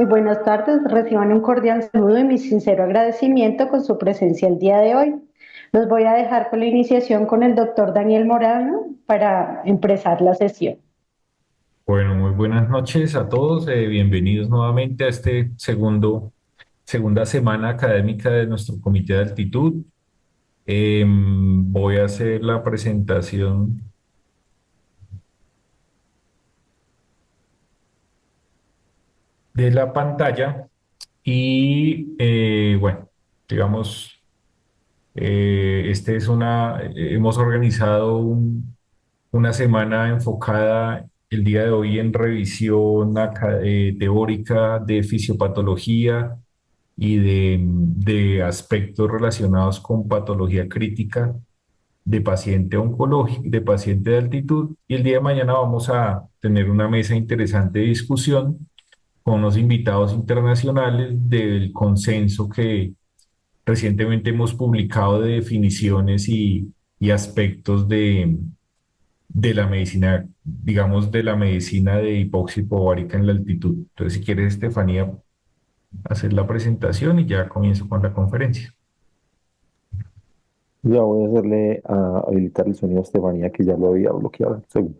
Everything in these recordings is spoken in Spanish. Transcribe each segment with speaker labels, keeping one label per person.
Speaker 1: Muy buenas tardes, reciban un cordial saludo y mi sincero agradecimiento con su presencia el día de hoy. Los voy a dejar con la iniciación con el doctor Daniel Morano para empezar la sesión.
Speaker 2: Bueno, muy buenas noches a todos. Bienvenidos nuevamente a este segunda semana académica de nuestro comité de altitud. Voy a hacer la presentación de la pantalla y bueno, digamos, hemos organizado una semana enfocada el día de hoy en revisión teórica de fisiopatología y de aspectos relacionados con patología crítica de paciente oncológico, de paciente de altitud. Y el día de mañana vamos a tener una mesa interesante de discusión con unos invitados internacionales del consenso que recientemente hemos publicado de definiciones y aspectos de la medicina, digamos, de la medicina de hipoxia hipobaríca en la altitud. Entonces, si quieres, Estefanía, hacer la presentación y ya comienzo con la conferencia.
Speaker 3: Ya voy a hacerle a habilitar el sonido a Estefanía, que ya lo había bloqueado. Un segundo.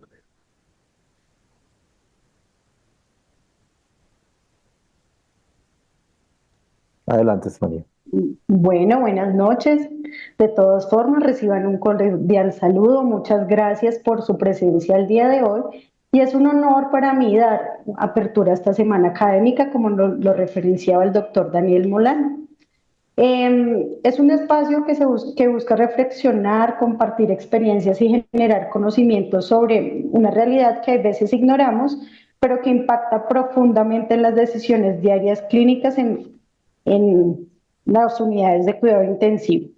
Speaker 3: Adelante, Estefanía.
Speaker 1: Bueno, buenas noches. De todas formas, reciban un cordial saludo. Muchas gracias por su presencia el día de hoy. Y es un honor para mí dar apertura a esta semana académica, como lo referenciaba el doctor Daniel Molano. Es un espacio que busca reflexionar, compartir experiencias y generar conocimientos sobre una realidad que a veces ignoramos, pero que impacta profundamente en las decisiones diarias clínicas en las unidades de cuidado intensivo.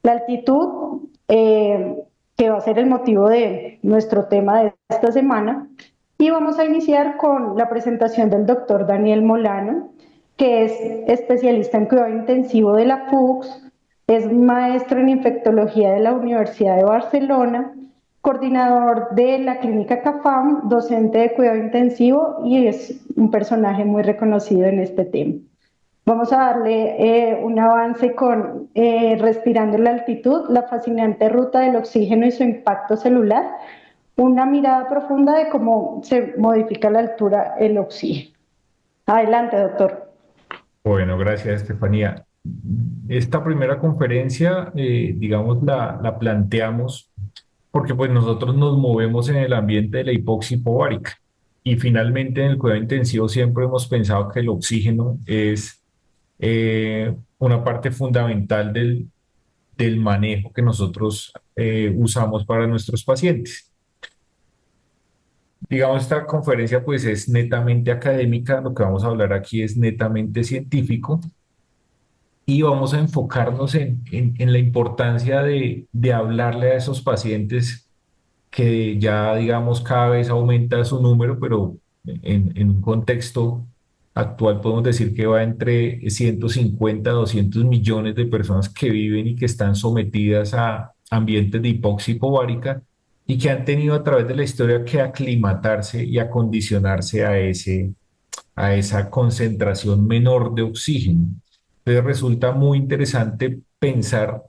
Speaker 1: La altitud, que va a ser el motivo de nuestro tema de esta semana, y vamos a iniciar con la presentación del doctor Daniel Molano, que es especialista en cuidado intensivo de la FUCS, es maestro en infectología de la Universidad de Barcelona, coordinador de la clínica CAFAM, docente de cuidado intensivo y es un personaje muy reconocido en este tema. Vamos a darle un avance con Respirando la altitud, la fascinante ruta del oxígeno y su impacto celular, una mirada profunda de cómo se modifica la altura el oxígeno. Adelante, doctor.
Speaker 2: Bueno, gracias, Estefanía. Esta primera conferencia, digamos, la planteamos porque pues nosotros nos movemos en el ambiente de la hipoxia hipovárica y finalmente en el cuidado intensivo siempre hemos pensado que el oxígeno es una parte fundamental del manejo que nosotros usamos para nuestros pacientes. Digamos, esta conferencia pues es netamente académica, lo que vamos a hablar aquí es netamente científico y vamos a enfocarnos en la importancia de hablarle a esos pacientes que ya, digamos, cada vez aumenta su número, pero en un contexto actual podemos decir que va entre 150 a 200 millones de personas que viven y que están sometidas a ambientes de hipoxia hipovárica y que han tenido a través de la historia que aclimatarse y acondicionarse a esa concentración menor de oxígeno. Entonces resulta muy interesante pensar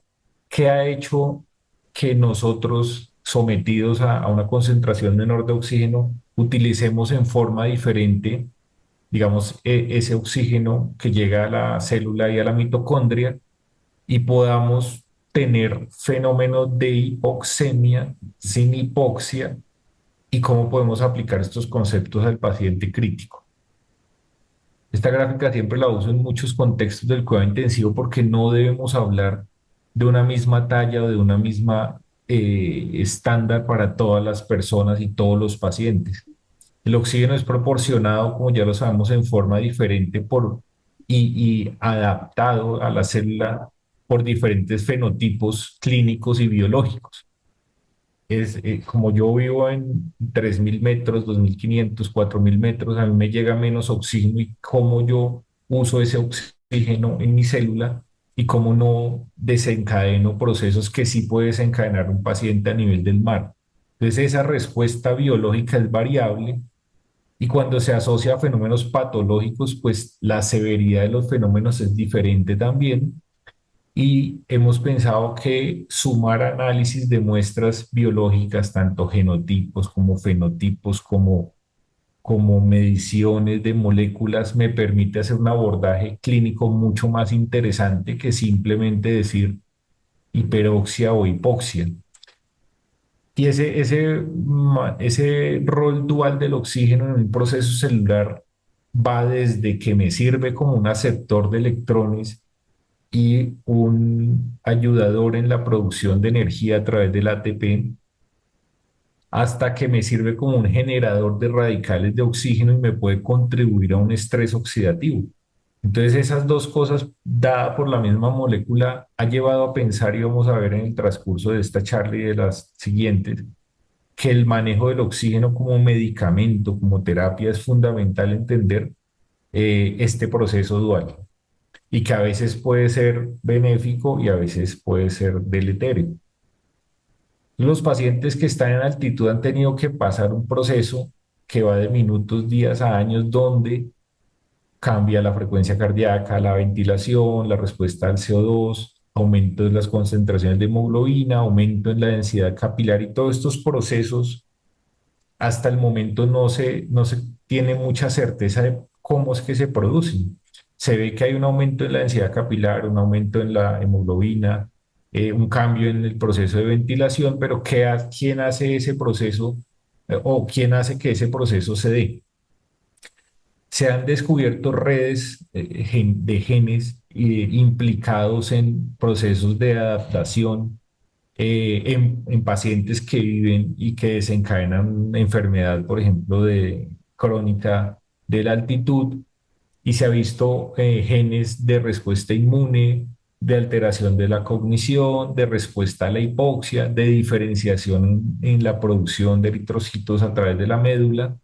Speaker 2: qué ha hecho que nosotros, sometidos a una concentración menor de oxígeno, utilicemos en forma diferente, digamos, ese oxígeno que llega a la célula y a la mitocondria y podamos tener fenómenos de hipoxemia sin hipoxia y cómo podemos aplicar estos conceptos al paciente crítico. Esta gráfica siempre la uso en muchos contextos del cuidado intensivo porque no debemos hablar de una misma talla o de una misma estándar para todas las personas y todos los pacientes. El oxígeno es proporcionado, como ya lo sabemos, en forma diferente y adaptado a la célula por diferentes fenotipos clínicos y biológicos. Como yo vivo en 3.000 metros, 2.500, 4.000 metros, a mí me llega menos oxígeno y cómo yo uso ese oxígeno en mi célula y cómo no desencadeno procesos que sí puede desencadenar un paciente a nivel del mar. Entonces esa respuesta biológica es variable Y cuando se asocia a fenómenos patológicos, pues la severidad de los fenómenos es diferente también. Y hemos pensado que sumar análisis de muestras biológicas, tanto genotipos como fenotipos, como mediciones de moléculas, me permite hacer un abordaje clínico mucho más interesante que simplemente decir hiperoxia o hipoxia. Y ese rol dual del oxígeno en un proceso celular va desde que me sirve como un aceptor de electrones y un ayudador en la producción de energía a través del ATP, hasta que me sirve como un generador de radicales de oxígeno y me puede contribuir a un estrés oxidativo. Entonces esas dos cosas, dadas por la misma molécula, ha llevado a pensar, y vamos a ver en el transcurso de esta charla y de las siguientes, que el manejo del oxígeno como medicamento, como terapia, es fundamental entender este proceso dual y que a veces puede ser benéfico y a veces puede ser deleterio. Los pacientes que están en altitud han tenido que pasar un proceso que va de minutos, días a años, donde cambia la frecuencia cardíaca, la ventilación, la respuesta al CO2, aumento de las concentraciones de hemoglobina, aumento en la densidad capilar, y todos estos procesos hasta el momento no se tiene mucha certeza de cómo es que se producen. Se ve que hay un aumento en la densidad capilar, un aumento en la hemoglobina, un cambio en el proceso de ventilación, pero ¿quién hace ese proceso o quién hace que ese proceso se dé? Se han descubierto redes de genes implicados en procesos de adaptación en pacientes que viven y que desencadenan una enfermedad, por ejemplo, crónica de la altitud, y se ha visto genes de respuesta inmune, de alteración de la cognición, de respuesta a la hipoxia, de diferenciación en la producción de eritrocitos a través de la médula.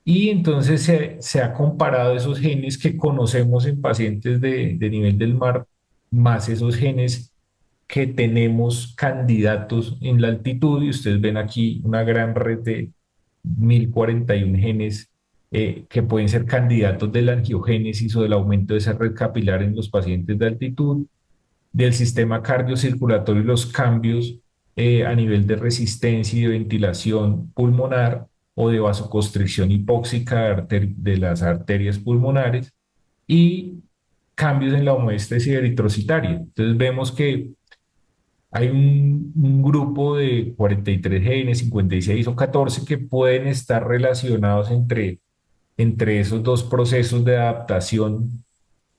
Speaker 2: Y entonces se ha comparado esos genes que conocemos en pacientes de nivel del mar, más esos genes que tenemos candidatos en la altitud, y ustedes ven aquí una gran red de 1041 genes que pueden ser candidatos de la angiogénesis o del aumento de esa red capilar en los pacientes de altitud, del sistema cardiocirculatorio y los cambios a nivel de resistencia y de ventilación pulmonar o de vasoconstricción hipóxica de las arterias pulmonares, y cambios en la homeostasis eritrocitaria. Entonces vemos que hay un grupo de 43 genes, 56 o 14, que pueden estar relacionados entre esos dos procesos de adaptación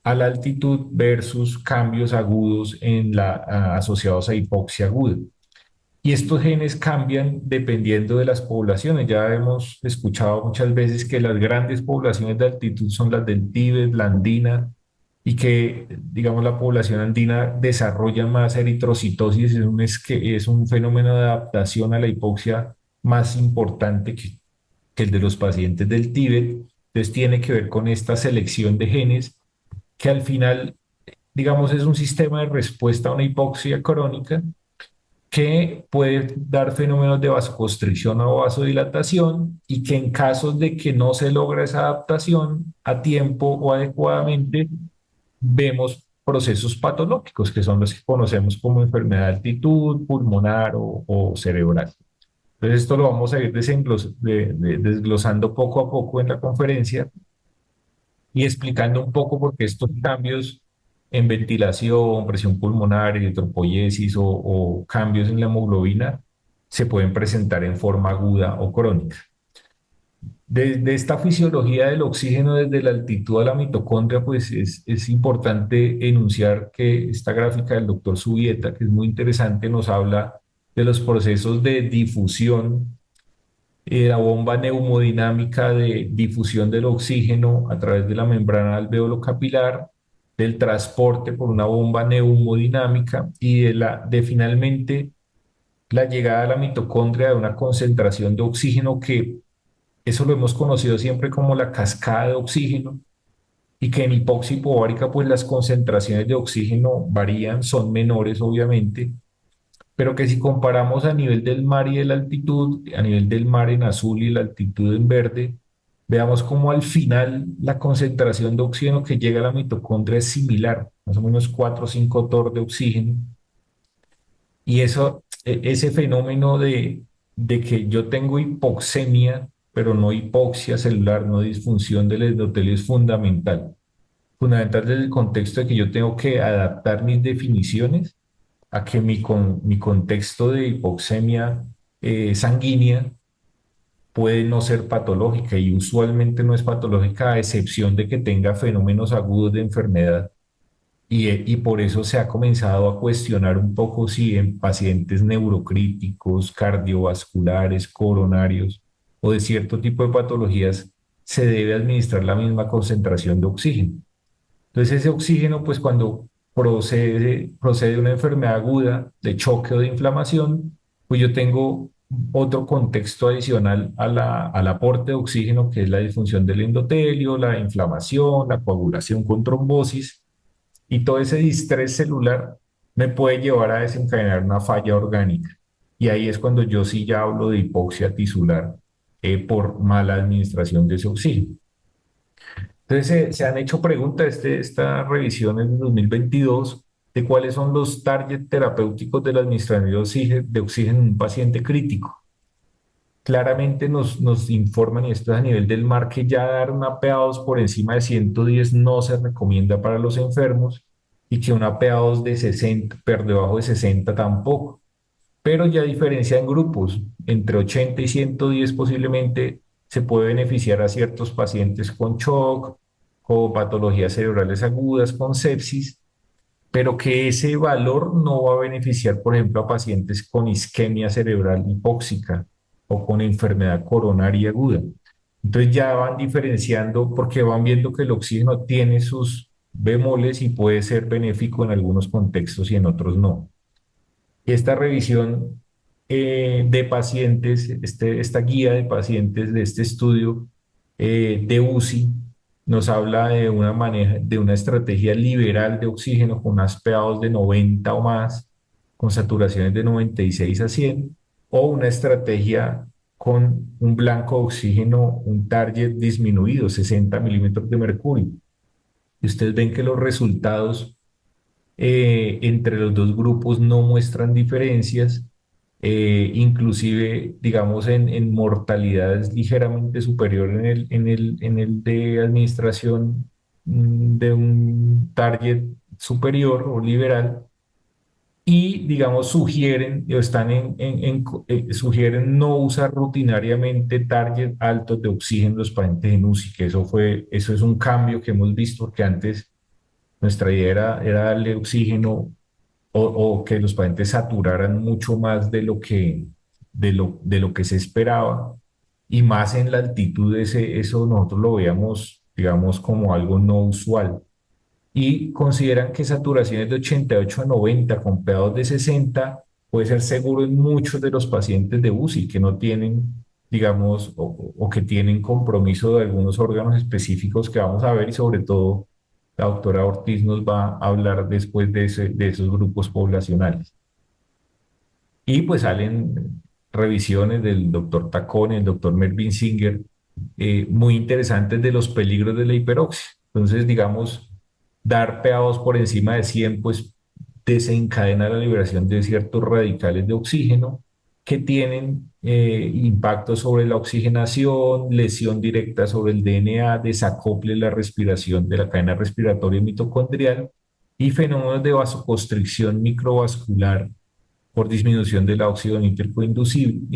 Speaker 2: a la altitud versus cambios agudos asociados a hipoxia aguda. Y estos genes cambian dependiendo de las poblaciones. Ya hemos escuchado muchas veces que las grandes poblaciones de altitud son las del Tíbet, la andina, y que, digamos, la población andina desarrolla más eritrocitosis, es un fenómeno de adaptación a la hipoxia más importante que el de los pacientes del Tíbet. Entonces tiene que ver con esta selección de genes que al final, digamos, es un sistema de respuesta a una hipoxia crónica que puede dar fenómenos de vasoconstricción o vasodilatación, y que en casos de que no se logra esa adaptación a tiempo o adecuadamente, vemos procesos patológicos, que son los que conocemos como enfermedad de altitud, pulmonar o cerebral. Entonces esto lo vamos a ir desglosando poco a poco en la conferencia y explicando un poco por qué estos cambios en ventilación, presión pulmonar, eritropoyesis o cambios en la hemoglobina se pueden presentar en forma aguda o crónica. De esta fisiología del oxígeno desde la altitud a la mitocondria, pues es importante enunciar que esta gráfica del doctor Subieta, que es muy interesante, nos habla de los procesos de difusión, la bomba neumodinámica de difusión del oxígeno a través de la membrana alveolo capilar, del transporte por una bomba neumodinámica y de finalmente la llegada a la mitocondria de una concentración de oxígeno, que eso lo hemos conocido siempre como la cascada de oxígeno, y que en hipoxia hipovárica pues las concentraciones de oxígeno varían, son menores obviamente, pero que si comparamos a nivel del mar y de la altitud, a nivel del mar en azul y la altitud en verde, veamos cómo al final la concentración de oxígeno que llega a la mitocondria es similar, más o menos 4 o 5 torr de oxígeno. Y eso, ese fenómeno de que yo tengo hipoxemia, pero no hipoxia celular, no disfunción del endotelio es fundamental. Fundamental desde el contexto de que yo tengo que adaptar mis definiciones a que mi contexto de hipoxemia sanguínea puede no ser patológica y usualmente no es patológica a excepción de que tenga fenómenos agudos de enfermedad y por eso se ha comenzado a cuestionar un poco si en pacientes neurocríticos, cardiovasculares, coronarios o de cierto tipo de patologías se debe administrar la misma concentración de oxígeno. Entonces ese oxígeno, pues cuando procede una enfermedad aguda de choque o de inflamación, pues yo tengo otro contexto adicional al aporte de oxígeno, que es la disfunción del endotelio, la inflamación, la coagulación con trombosis, y todo ese distrés celular me puede llevar a desencadenar una falla orgánica. Y ahí es cuando yo sí ya hablo de hipoxia tisular por mala administración de ese oxígeno. Entonces se han hecho preguntas, esta revisión en 2022, de cuáles son los targets terapéuticos de la administración de oxígeno en un paciente crítico. Claramente nos informan, y esto es a nivel del mar, que ya dar una PA2 por encima de 110 no se recomienda para los enfermos y que una PA2 de 60, por debajo de 60 tampoco. Pero ya diferencia en grupos, entre 80 y 110 posiblemente se puede beneficiar a ciertos pacientes con shock, con patologías cerebrales agudas, con sepsis, pero que ese valor no va a beneficiar, por ejemplo, a pacientes con isquemia cerebral hipóxica o con enfermedad coronaria aguda. Entonces ya van diferenciando porque van viendo que el oxígeno tiene sus bemoles y puede ser benéfico en algunos contextos y en otros no. Esta revisión de pacientes, esta guía de pacientes de este estudio de UCI, nos habla de una estrategia liberal de oxígeno con unas PAOs de 90 o más, con saturaciones de 96 a 100, o una estrategia con un blanco de oxígeno, un target disminuido, 60 milímetros de mercurio. Y ustedes ven que los resultados entre los dos grupos no muestran diferencias, inclusive, digamos, en mortalidad es ligeramente superior en el de administración de un target superior o liberal, y, digamos, sugieren, o están sugieren no usar rutinariamente target altos de oxígeno en los pacientes en UCI, que eso es un cambio que hemos visto, porque antes nuestra idea era darle oxígeno o que los pacientes saturaran mucho más de lo que se esperaba, y más en la altitud, eso nosotros lo veíamos, digamos, como algo no usual. Y consideran que saturaciones de 88 a 90 con PA2 de 60 puede ser seguro en muchos de los pacientes de UCI que no tienen, digamos, o que tienen compromiso de algunos órganos específicos que vamos a ver, y sobre todo la doctora Ortiz nos va a hablar después de esos grupos poblacionales. Y pues salen revisiones del doctor Tacón, el doctor Melvin Singer, muy interesantes de los peligros de la hiperoxia. Entonces, digamos, dar PA2 por encima de 100, pues desencadena la liberación de ciertos radicales de oxígeno que tienen impacto sobre la oxigenación, lesión directa sobre el DNA, desacople la respiración de la cadena respiratoria mitocondrial y fenómenos de vasoconstricción microvascular por disminución del óxido nítrico inducible,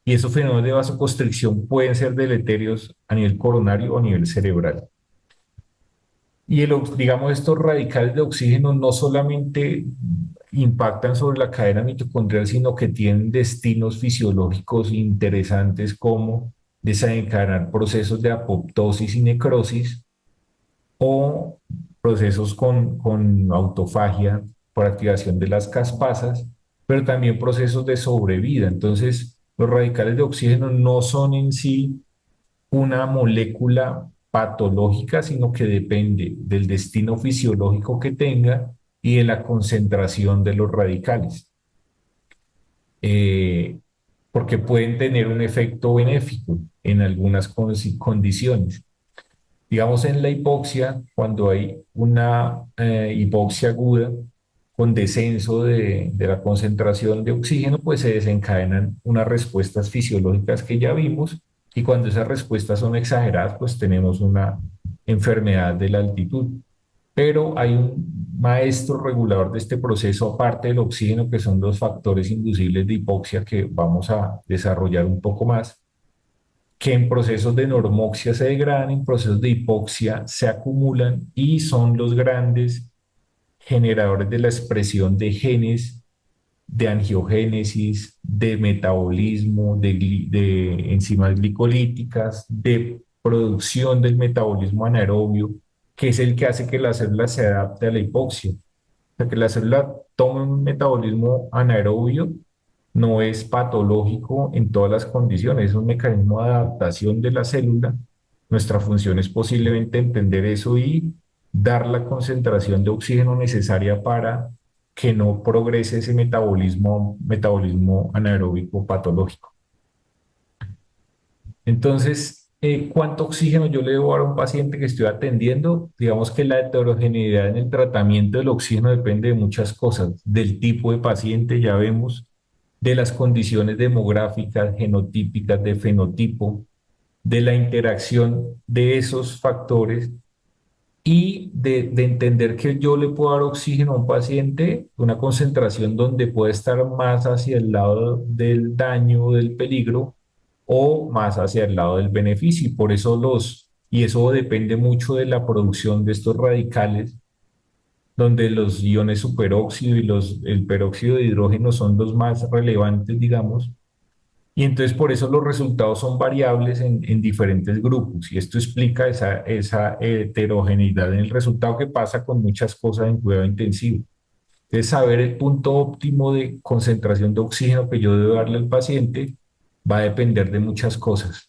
Speaker 2: y esos fenómenos de vasoconstricción pueden ser deleterios a nivel coronario o a nivel cerebral. Y digamos, estos radicales de oxígeno no solamente impactan sobre la cadena mitocondrial, sino que tienen destinos fisiológicos interesantes como desencadenar procesos de apoptosis y necrosis, o procesos con autofagia por activación de las caspasas, pero también procesos de sobrevida. Entonces, los radicales de oxígeno no son en sí una molécula patológica, sino que depende del destino fisiológico que tenga y de la concentración de los radicales. Eh, porque pueden tener un efecto benéfico en algunas condiciones. Digamos, en la hipoxia, cuando hay una hipoxia aguda con descenso de la concentración de oxígeno, pues se desencadenan unas respuestas fisiológicas que ya vimos, y cuando esas respuestas son exageradas, pues tenemos una enfermedad de la altitud. Pero hay un maestro regulador de este proceso, aparte del oxígeno, que son los factores inducibles de hipoxia, que vamos a desarrollar un poco más, que en procesos de normoxia se degradan, en procesos de hipoxia se acumulan y son los grandes generadores de la expresión de genes, de angiogénesis, de metabolismo, de enzimas glicolíticas, de producción del metabolismo anaerobio, que es el que hace que la célula se adapte a la hipoxia. O sea, que la célula tome un metabolismo anaerobio no es patológico en todas las condiciones, es un mecanismo de adaptación de la célula. Nuestra función es posiblemente entender eso y dar la concentración de oxígeno necesaria para que no progrese ese metabolismo anaeróbico patológico. Entonces, ¿cuánto oxígeno yo le debo dar a un paciente que estoy atendiendo? Digamos que la heterogeneidad en el tratamiento del oxígeno depende de muchas cosas, del tipo de paciente, ya vemos, de las condiciones demográficas, genotípicas, de fenotipo, de la interacción de esos factores y de entender que yo le puedo dar oxígeno a un paciente, una concentración donde puede estar más hacia el lado del daño o del peligro o más hacia el lado del beneficio. Y por eso y eso depende mucho de la producción de estos radicales, donde los iones superóxido y el peróxido de hidrógeno son los más relevantes, digamos, y entonces por eso los resultados son variables en diferentes grupos, y esto explica esa heterogeneidad en el resultado que pasa con muchas cosas en cuidado intensivo. Entonces, saber el punto óptimo de concentración de oxígeno que yo debo darle al paciente va a depender de muchas cosas,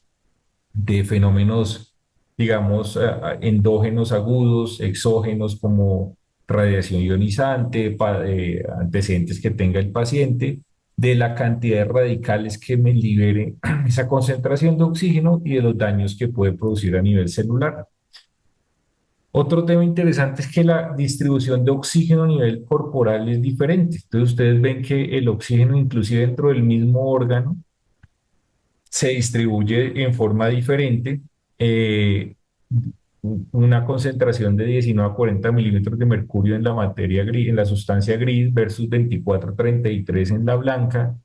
Speaker 2: de fenómenos, digamos, endógenos agudos, exógenos como radiación ionizante, antecedentes que tenga el paciente, de la cantidad de radicales que me libere esa concentración de oxígeno y de los daños que puede producir a nivel celular. Otro tema interesante es que la distribución de oxígeno a nivel corporal es diferente. Entonces ustedes ven que el oxígeno, inclusive dentro del mismo órgano, se distribuye en forma diferente. eh, una concentración de 19 a 40 milímetros de mercurio en la materia gris, en la sustancia gris versus 24 a 33 en la blanca.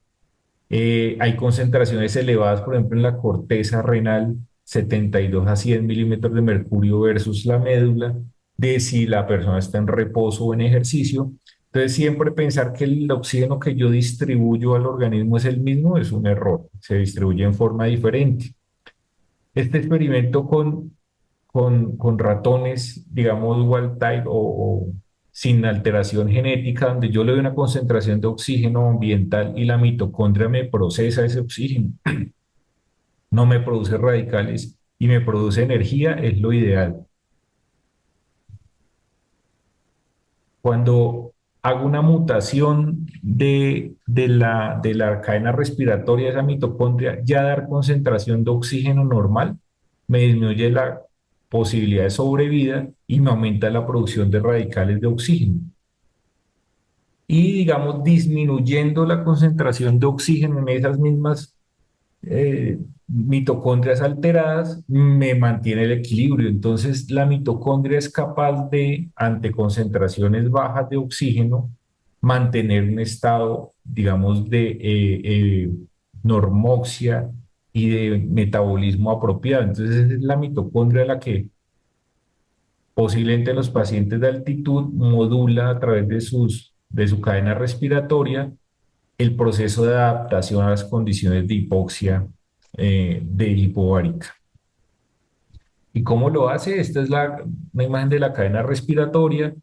Speaker 2: Hay concentraciones elevadas, por ejemplo, en la corteza renal, 72 a 100 milímetros de mercurio versus la médula, de si la persona está en reposo o en ejercicio. Entonces, siempre pensar que el oxígeno que yo distribuyo al organismo es el mismo es un error, se distribuye en forma diferente. Este experimento con ratones, digamos, wild type o sin alteración genética, donde yo le doy una concentración de oxígeno ambiental y la mitocondria me procesa ese oxígeno, no me produce radicales y me produce energía, es lo ideal. Cuando hago una mutación de la cadena respiratoria de esa mitocondria, ya dar concentración de oxígeno normal me disminuye la posibilidad de sobrevida y me aumenta la producción de radicales de oxígeno. Y digamos, disminuyendo la concentración de oxígeno en esas mismas mitocondrias alteradas, me mantiene el equilibrio. Entonces, la mitocondria es capaz de, ante concentraciones bajas de oxígeno, mantener un estado, digamos, de normoxia y de metabolismo apropiado. Entonces, es la mitocondria la que posiblemente en los pacientes de altitud modula a través de su cadena respiratoria el proceso de adaptación a las condiciones de hipoxia de hipobaríca. ¿Y cómo lo hace? Esta es una imagen de la cadena respiratoria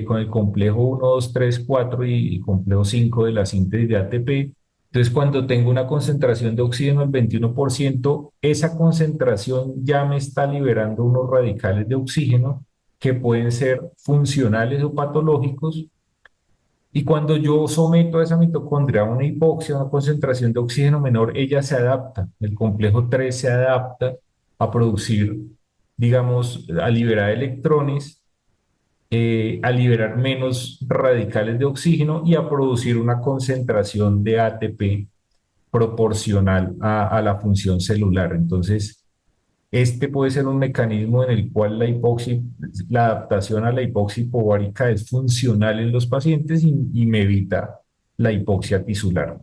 Speaker 2: con el complejo 1, 2, 3, 4 y el complejo 5 de la síntesis de ATP. Entonces, cuando tengo una concentración de oxígeno del 21%, esa concentración ya me está liberando unos radicales de oxígeno que pueden ser funcionales o patológicos, Y cuando yo someto a esa mitocondria a una hipoxia, a una concentración de oxígeno menor, ella se adapta. El complejo 3 se adapta a producir, digamos, a liberar electrones, a liberar menos radicales de oxígeno y a producir una concentración de ATP proporcional a la función celular. Entonces, este puede ser un mecanismo en el cual la adaptación a la hipoxia hipovárica es funcional en los pacientes y me evita la hipoxia tisular.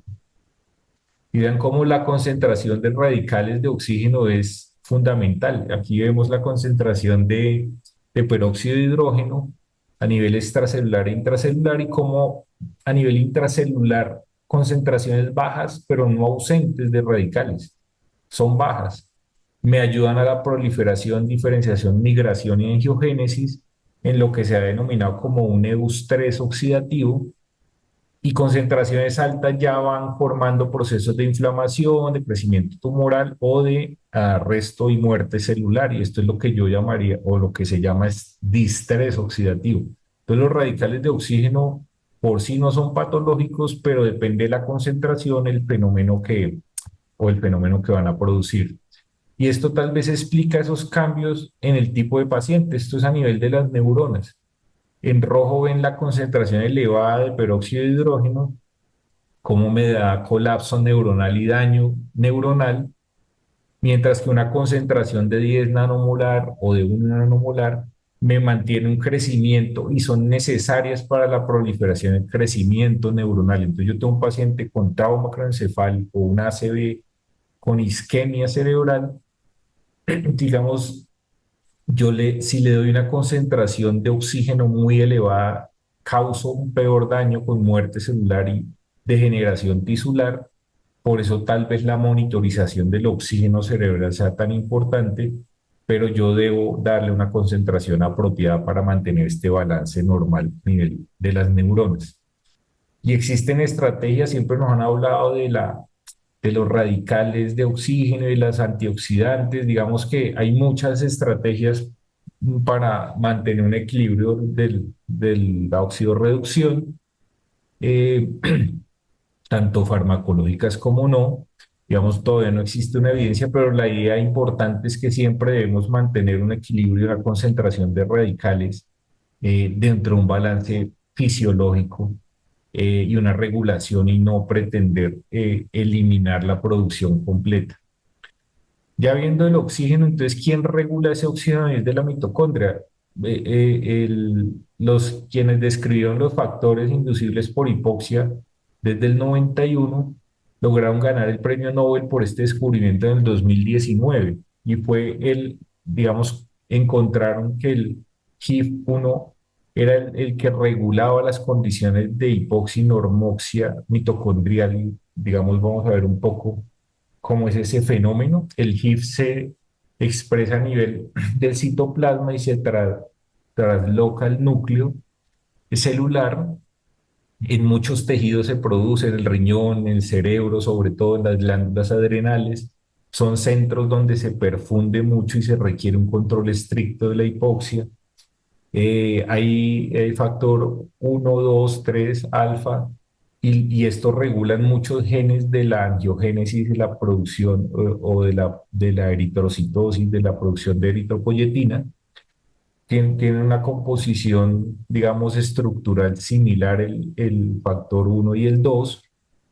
Speaker 2: Y vean cómo la concentración de radicales de oxígeno es fundamental. Aquí vemos la concentración de peróxido de hidrógeno a nivel extracelular e intracelular y cómo a nivel intracelular concentraciones bajas, pero no ausentes de radicales, son bajas. Me ayudan a la proliferación, diferenciación, migración y angiogénesis en lo que se ha denominado como un estrés oxidativo, y concentraciones altas ya van formando procesos de inflamación, de crecimiento tumoral o de arresto y muerte celular. Y esto es lo que yo llamaría, o lo que se llama es distrés oxidativo. Entonces los radicales de oxígeno por sí no son patológicos, pero depende de la concentración, el fenómeno que van a producir. Y esto tal vez explica esos cambios en el tipo de paciente. Esto es a nivel de las neuronas. En rojo ven la concentración elevada de peróxido de hidrógeno, cómo me da colapso neuronal y daño neuronal, mientras que una concentración de 10 nanomolar o de 1 nanomolar me mantiene un crecimiento y son necesarias para la proliferación y crecimiento neuronal. Entonces yo tengo un paciente con trauma craneoencefálico, un ACV, con isquemia cerebral, digamos, si le doy una concentración de oxígeno muy elevada, causo un peor daño con muerte celular y degeneración tisular. Por eso tal vez la monitorización del oxígeno cerebral sea tan importante, pero yo debo darle una concentración apropiada para mantener este balance normal a nivel de las neuronas. Y existen estrategias, siempre nos han hablado de los radicales de oxígeno y las antioxidantes. Digamos que hay muchas estrategias para mantener un equilibrio de la oxidorreducción, eh, tanto farmacológicas como no. Digamos, todavía no existe una evidencia, pero la idea importante es que siempre debemos mantener un equilibrio y una concentración de radicales dentro de un balance fisiológico y una regulación y no pretender eliminar la producción completa. Ya viendo el oxígeno, entonces, ¿quién regula ese oxígeno a nivel de la mitocondria? Quienes describieron los factores inducibles por hipoxia desde el 91 lograron ganar el premio Nobel por este descubrimiento en el 2019 y digamos, encontraron que el HIF-1 era el que regulaba las condiciones de hipoxia y normoxia mitocondrial y, digamos, vamos a ver un poco cómo es ese fenómeno. El HIF se expresa a nivel del citoplasma y se trasloca al núcleo celular. En muchos tejidos se produce, en el riñón, en el cerebro, sobre todo en las glándulas adrenales. Son centros donde se perfunde mucho y se requiere un control estricto de la hipoxia. Hay el factor 1, 2, 3, alfa, y estos regulan muchos genes de la angiogénesis, de la producción o de la eritrocitosis, de la producción de eritropoyetina. Tienen una composición, digamos, estructural similar el factor 1 y el 2,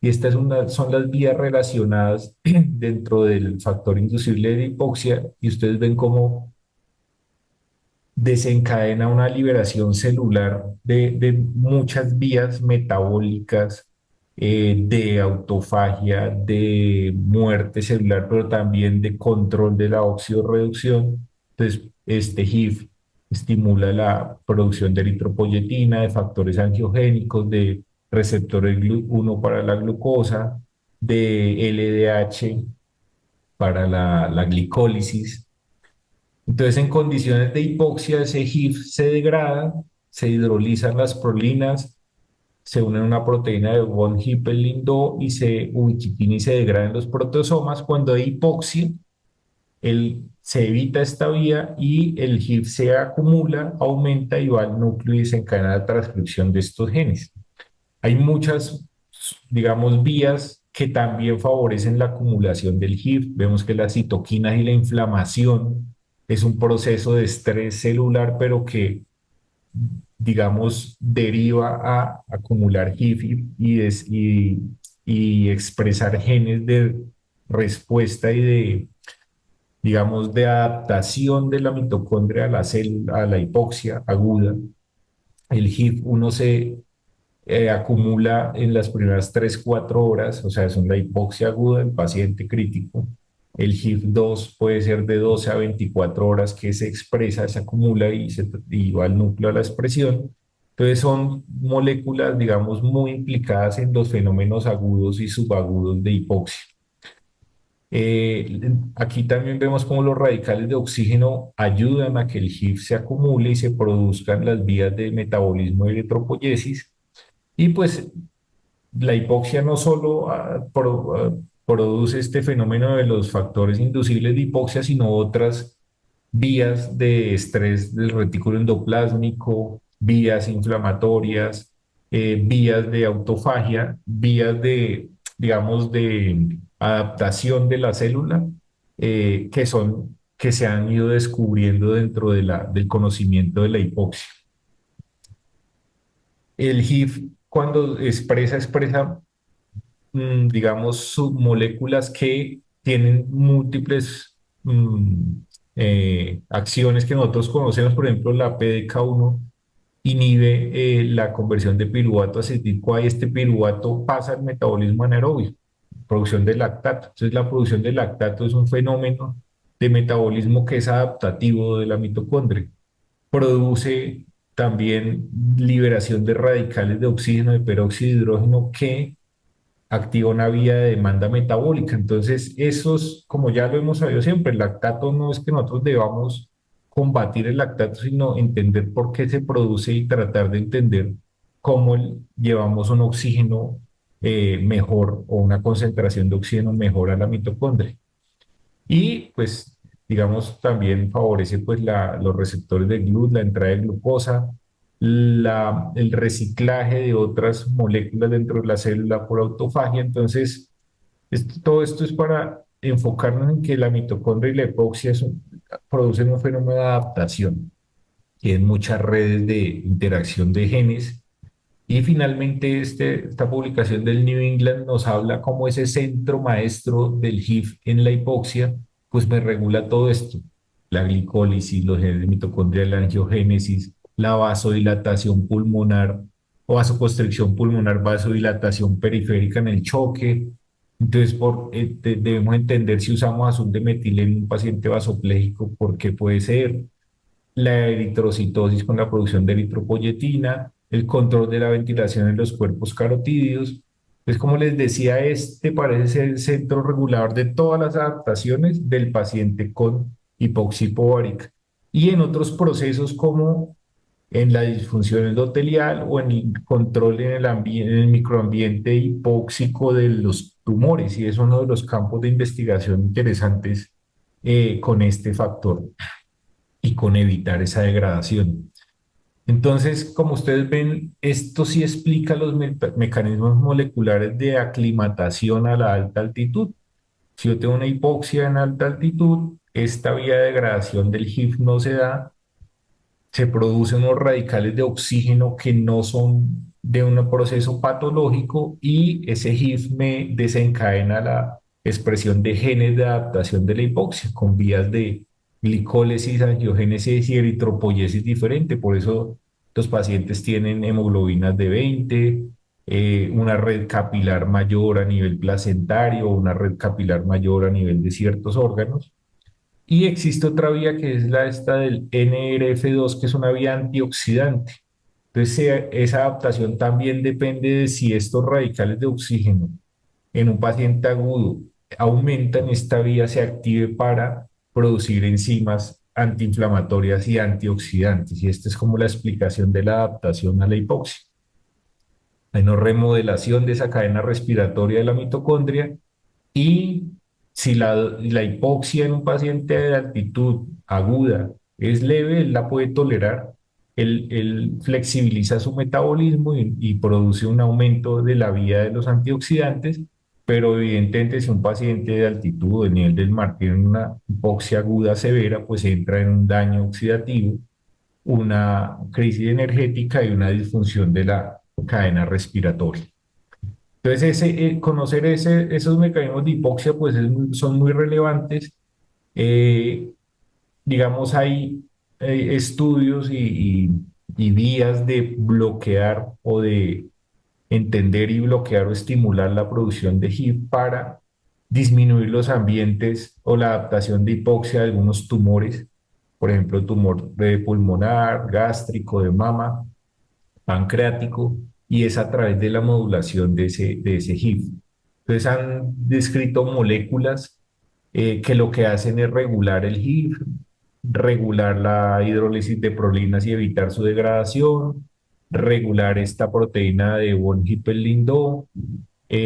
Speaker 2: y estas son las vías relacionadas dentro del factor inducible de hipoxia, y ustedes ven cómo desencadena una liberación celular de muchas vías metabólicas, de autofagia, de muerte celular, pero también de control de la oxidorreducción. Entonces, este HIF estimula la producción de eritropoyetina, de factores angiogénicos, de receptores 1 para la glucosa, de LDH para la glicólisis. Entonces, en condiciones de hipoxia, ese HIF se degrada, se hidrolizan las prolinas, se unen a una proteína de von Hippel-Lindau y se ubiquitina y se degradan los proteosomas. Cuando hay hipoxia, se evita esta vía y el HIF se acumula, aumenta y va al núcleo y desencadena la transcripción de estos genes. Hay muchas, digamos, vías que también favorecen la acumulación del HIF. Vemos que las citoquinas y la inflamación es un proceso de estrés celular, pero que, digamos, deriva a acumular HIF y expresar genes de respuesta y de, digamos, de adaptación de la mitocondria a la célula, a la hipoxia aguda. El HIF-1 se acumula en las primeras 3 4 horas, o sea, es una hipoxia aguda del paciente crítico. El HIF-2 puede ser de 12 a 24 horas que se expresa, se acumula y va al núcleo de la expresión. Entonces son moléculas, digamos, muy implicadas en los fenómenos agudos y subagudos de hipoxia. Aquí también vemos cómo los radicales de oxígeno ayudan a que el HIF se acumule y se produzcan las vías de metabolismo de eritropoyesis. Y pues la hipoxia no solo produce este fenómeno de los factores inducibles de hipoxia, sino otras vías de estrés del retículo endoplásmico, vías inflamatorias, vías de autofagia, vías de, digamos, de adaptación de la célula, que se han ido descubriendo dentro de del conocimiento de la hipoxia. El HIF, cuando expresa digamos, submoléculas que tienen múltiples acciones que nosotros conocemos. Por ejemplo, la PDK1 inhibe la conversión de piruvato a acetil-CoA y este piruvato pasa al metabolismo anaerobio, producción de lactato. Entonces, la producción de lactato es un fenómeno de metabolismo que es adaptativo de la mitocondria. Produce también liberación de radicales de oxígeno, de peróxido de hidrógeno, que activa una vía de demanda metabólica. Entonces, esos, como ya lo hemos sabido siempre, el lactato no es que nosotros debamos combatir el lactato, sino entender por qué se produce y tratar de entender cómo llevamos un oxígeno mejor o una concentración de oxígeno mejor a la mitocondria. Y pues, digamos, también favorece pues los receptores de GLUT, la entrada de glucosa, el reciclaje de otras moléculas dentro de la célula por autofagia. Entonces, todo esto es para enfocarnos en que la mitocondria y la hipoxia producen un fenómeno de adaptación. Tienen muchas redes de interacción de genes. Y finalmente, esta publicación del New England nos habla cómo ese centro maestro del HIF en la hipoxia, pues me regula todo esto: la glicólisis, los genes mitocondrial, la angiogénesis, la vasodilatación pulmonar o vasoconstricción pulmonar, vasodilatación periférica en el choque. Entonces, debemos entender si usamos azul de metil en un paciente vasopléjico, por qué puede ser la eritrocitosis con la producción de eritropoyetina, el control de la ventilación en los cuerpos carotídeos. Pues como les decía, este parece ser el centro regulador de todas las adaptaciones del paciente con hipoxia hipovárica. Y en otros procesos como en la disfunción endotelial o en el control en en el microambiente hipóxico de los tumores. Y es uno de los campos de investigación interesantes con este factor y con evitar esa degradación. Entonces, como ustedes ven, esto sí explica los mecanismos moleculares de aclimatación a la alta altitud. Si yo tengo una hipoxia en alta altitud, esta vía de degradación del HIF no se da, se producen unos radicales de oxígeno que no son de un proceso patológico y ese HIF me desencadena la expresión de genes de adaptación de la hipoxia con vías de glicólisis, angiogénesis y eritropoyesis diferente. Por eso los pacientes tienen hemoglobinas de 20, una red capilar mayor a nivel placentario, una red capilar mayor a nivel de ciertos órganos. Y existe otra vía que es esta del NRF2, que es una vía antioxidante. Entonces, esa adaptación también depende de si estos radicales de oxígeno en un paciente agudo aumentan, esta vía se active para producir enzimas antiinflamatorias y antioxidantes. Y esta es como la explicación de la adaptación a la hipoxia. Hay una remodelación de esa cadena respiratoria de la mitocondria y si la hipoxia en un paciente de altitud aguda es leve, él la puede tolerar. él flexibiliza su metabolismo y produce un aumento de la vía de los antioxidantes, pero evidentemente si un paciente de altitud o de nivel del mar tiene una hipoxia aguda severa, pues entra en un daño oxidativo, una crisis energética y una disfunción de la cadena respiratoria. Entonces, conocer esos mecanismos de hipoxia pues son muy relevantes. Eh, digamos, hay estudios y vías de bloquear o de entender y bloquear o estimular la producción de HIV para disminuir los ambientes o la adaptación de hipoxia de algunos tumores, por ejemplo, tumor pulmonar, gástrico, de mama, pancreático, y es a través de la modulación de ese HIV. Entonces han descrito moléculas que lo que hacen es regular el HIV, regular la hidrólisis de prolinas y evitar su degradación, regular esta proteína de von Hippel-Lindau,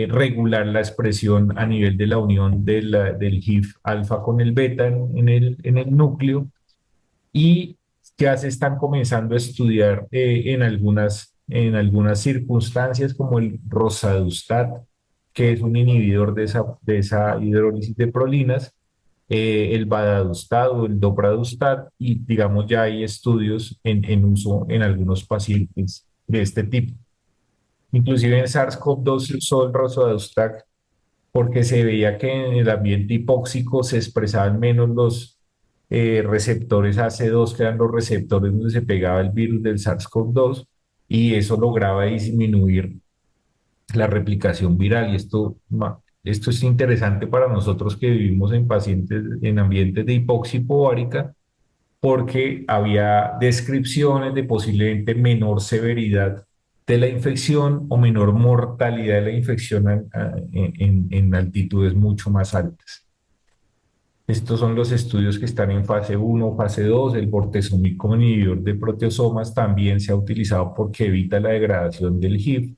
Speaker 2: regular la expresión a nivel de la unión del HIV alfa con el beta en el núcleo, y ya se están comenzando a estudiar en algunas circunstancias como el rosadustat, que es un inhibidor de esa hidrólisis de prolinas, el vadadustat o el dopradustat, y digamos ya hay estudios en uso en algunos pacientes de este tipo. Inclusive en SARS-CoV-2 se usó el rosadustat porque se veía que en el ambiente hipóxico se expresaban menos los receptores AC2, que eran los receptores donde se pegaba el virus del SARS-CoV-2, y eso lograba disminuir la replicación viral. Y esto es interesante para nosotros que vivimos en pacientes en ambientes de hipoxia hipovárica, porque había descripciones de posiblemente menor severidad de la infección o menor mortalidad de la infección en altitudes mucho más altas. Estos son los estudios que están en fase 1, fase 2. El bortezomib como inhibidor de proteosomas también se ha utilizado porque evita la degradación del HIV.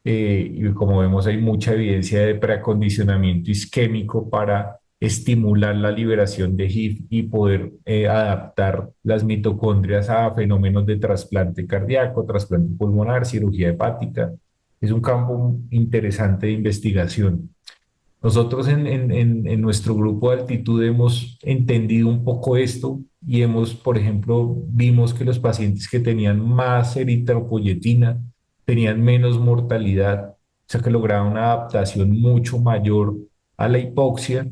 Speaker 2: Y como vemos, hay mucha evidencia de preacondicionamiento isquémico para estimular la liberación de HIV y poder adaptar las mitocondrias a fenómenos de trasplante cardíaco, trasplante pulmonar, cirugía hepática. Es un campo interesante de investigación. Nosotros en nuestro grupo de altitud hemos entendido un poco esto y hemos, por ejemplo, vimos que los pacientes que tenían más eritropoyetina tenían menos mortalidad, o sea que lograban una adaptación mucho mayor a la hipoxia,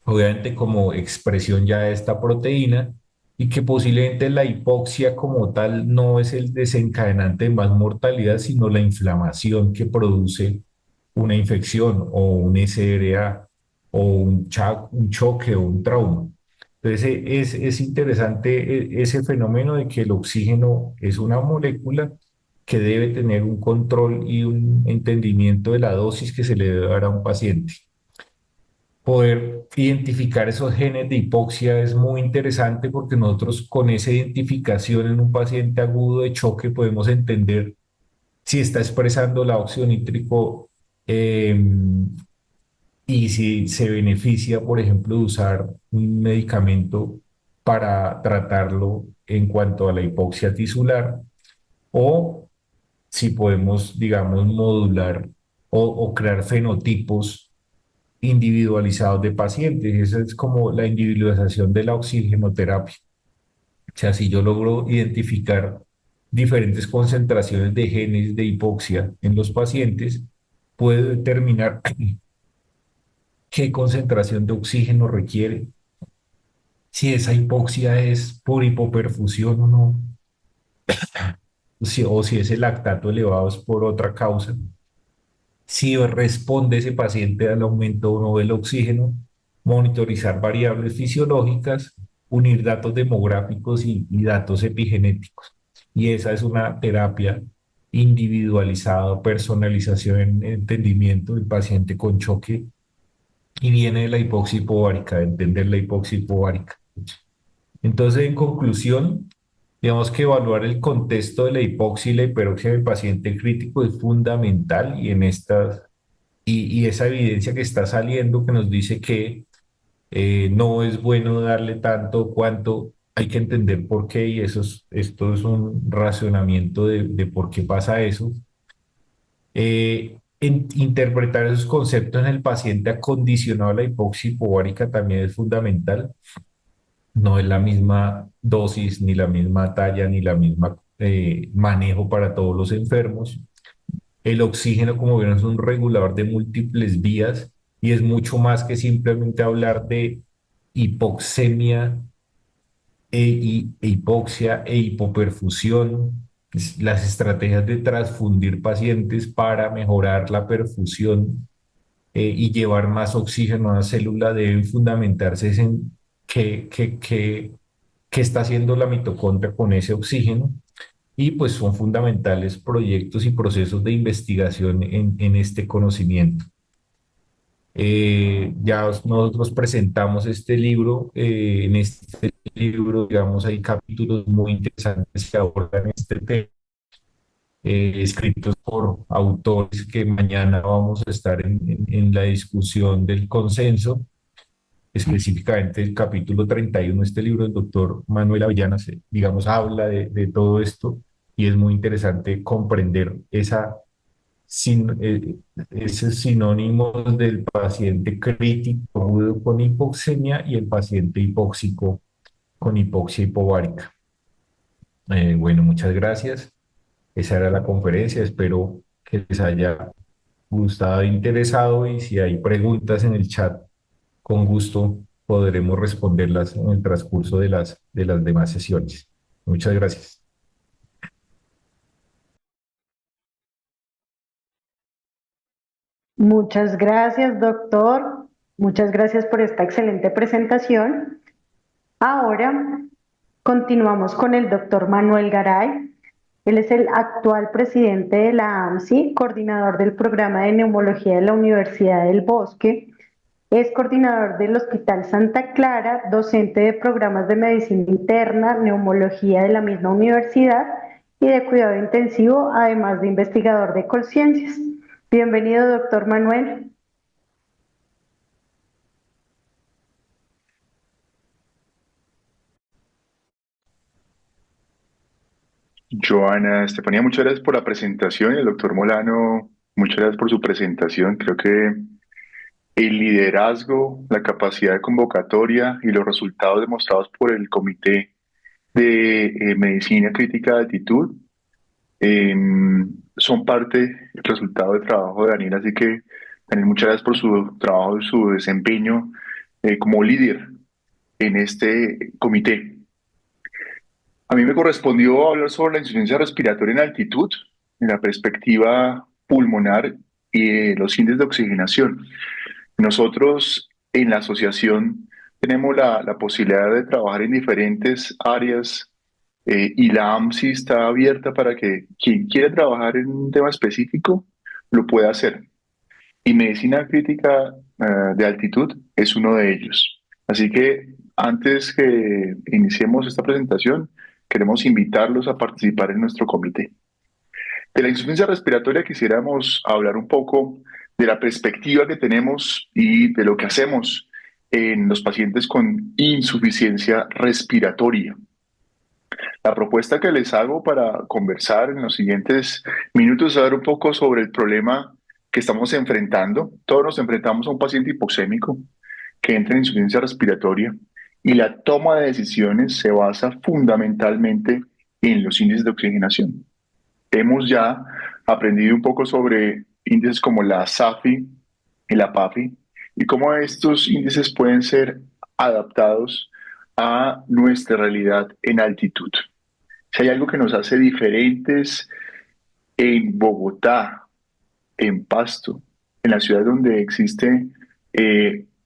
Speaker 2: obviamente como expresión ya de esta proteína, y que posiblemente la hipoxia como tal no es el desencadenante de más mortalidad, sino la inflamación que produce una infección o un SRA o un choque o un trauma. Entonces es interesante ese fenómeno de que el oxígeno es una molécula que debe tener un control y un entendimiento de la dosis que se le debe dar a un paciente. Poder identificar esos genes de hipoxia es muy interesante porque nosotros con esa identificación en un paciente agudo de choque podemos entender si está expresando el óxido nítrico, eh, y si se beneficia, por ejemplo, de usar un medicamento para tratarlo en cuanto a la hipoxia tisular, o si podemos, digamos, modular o crear fenotipos individualizados de pacientes. Esa es como la individualización de la oxigenoterapia. O sea, si yo logro identificar diferentes concentraciones de genes de hipoxia en los pacientes, puedo determinar qué concentración de oxígeno requiere, si esa hipoxia es por hipoperfusión o no, o si ese lactato elevado es por otra causa, si responde ese paciente al aumento o no del oxígeno, monitorizar variables fisiológicas, unir datos demográficos y datos epigenéticos. Y esa es una terapia individualizada, personalización en entendimiento del paciente con choque, y viene de la hipoxia hipovárica, de entender la hipoxia hipovárica. Entonces, en conclusión, digamos que evaluar el contexto de la hipoxia y la hiperoxia del paciente crítico es fundamental, y en estas y esa evidencia que está saliendo que nos dice que no es bueno darle tanto cuanto hay que entender por qué y esto es un racionamiento de por qué pasa eso. Interpretar esos conceptos en el paciente acondicionado a la hipoxia hipovárica también es fundamental. No es la misma dosis, ni la misma talla, ni la misma manejo para todos los enfermos. El oxígeno, como vieron, es un regulador de múltiples vías y es mucho más que simplemente hablar de hipoxemia hipoxia e hipoperfusión. Las estrategias de transfundir pacientes para mejorar la perfusión y llevar más oxígeno a la célula deben fundamentarse en qué está haciendo la mitocondria con ese oxígeno. Y pues son fundamentales proyectos y procesos de investigación en este conocimiento. Ya nosotros presentamos este libro. En este libro, digamos, hay capítulos muy interesantes que abordan este tema, escritos por autores que mañana vamos a estar en la discusión del consenso, específicamente el capítulo 31 de este libro del doctor Manuel Avellana, digamos, habla de todo esto y es muy interesante comprender esos sinónimos del paciente crítico agudo con hipoxemia y el paciente hipóxico con hipoxia hipovárica. Bueno, muchas gracias. Esa era la conferencia. Espero que les haya gustado e interesado y si hay preguntas en el chat, con gusto podremos responderlas en el transcurso de las demás sesiones. Muchas gracias.
Speaker 1: Muchas gracias, doctor. Muchas gracias por esta excelente presentación. Ahora continuamos con el doctor Manuel Garay. Él es el actual presidente de la AMSI, coordinador del programa de neumología de la Universidad del Bosque. Es coordinador del Hospital Santa Clara, docente de programas de medicina interna, neumología de la misma universidad y de cuidado intensivo, además de investigador de Colciencias. Bienvenido, doctor Manuel.
Speaker 4: Joana, Estefanía, muchas gracias por la presentación. El doctor Molano, muchas gracias por su presentación. Creo que el liderazgo, la capacidad de convocatoria y los resultados demostrados por el Comité de Medicina Crítica de Altitud eh, son parte del resultado del trabajo de Daniel. Así que, Daniel, muchas gracias por su trabajo y su desempeño como líder en este comité. A mí me correspondió hablar sobre la insuficiencia respiratoria en altitud, en la perspectiva pulmonar y los índices de oxigenación. Nosotros en la asociación tenemos la posibilidad de trabajar en diferentes áreas y la AMSI está abierta para que quien quiera trabajar en un tema específico lo pueda hacer. Y medicina crítica de altitud es uno de ellos. Así que antes que iniciemos esta presentación, queremos invitarlos a participar en nuestro comité. De la insuficiencia respiratoria quisiéramos hablar un poco de la perspectiva que tenemos y de lo que hacemos en los pacientes con insuficiencia respiratoria. La propuesta que les hago para conversar en los siguientes minutos es hablar un poco sobre el problema que estamos enfrentando. Todos nos enfrentamos a un paciente hipoxémico que entra en insuficiencia respiratoria y la toma de decisiones se basa fundamentalmente en los índices de oxigenación. Hemos ya aprendido un poco sobre índices como la SAFI y la PAFI y cómo estos índices pueden ser adaptados a nuestra realidad en altitud. Si hay algo que nos hace diferentes en Bogotá, en Pasto, en la ciudad donde existe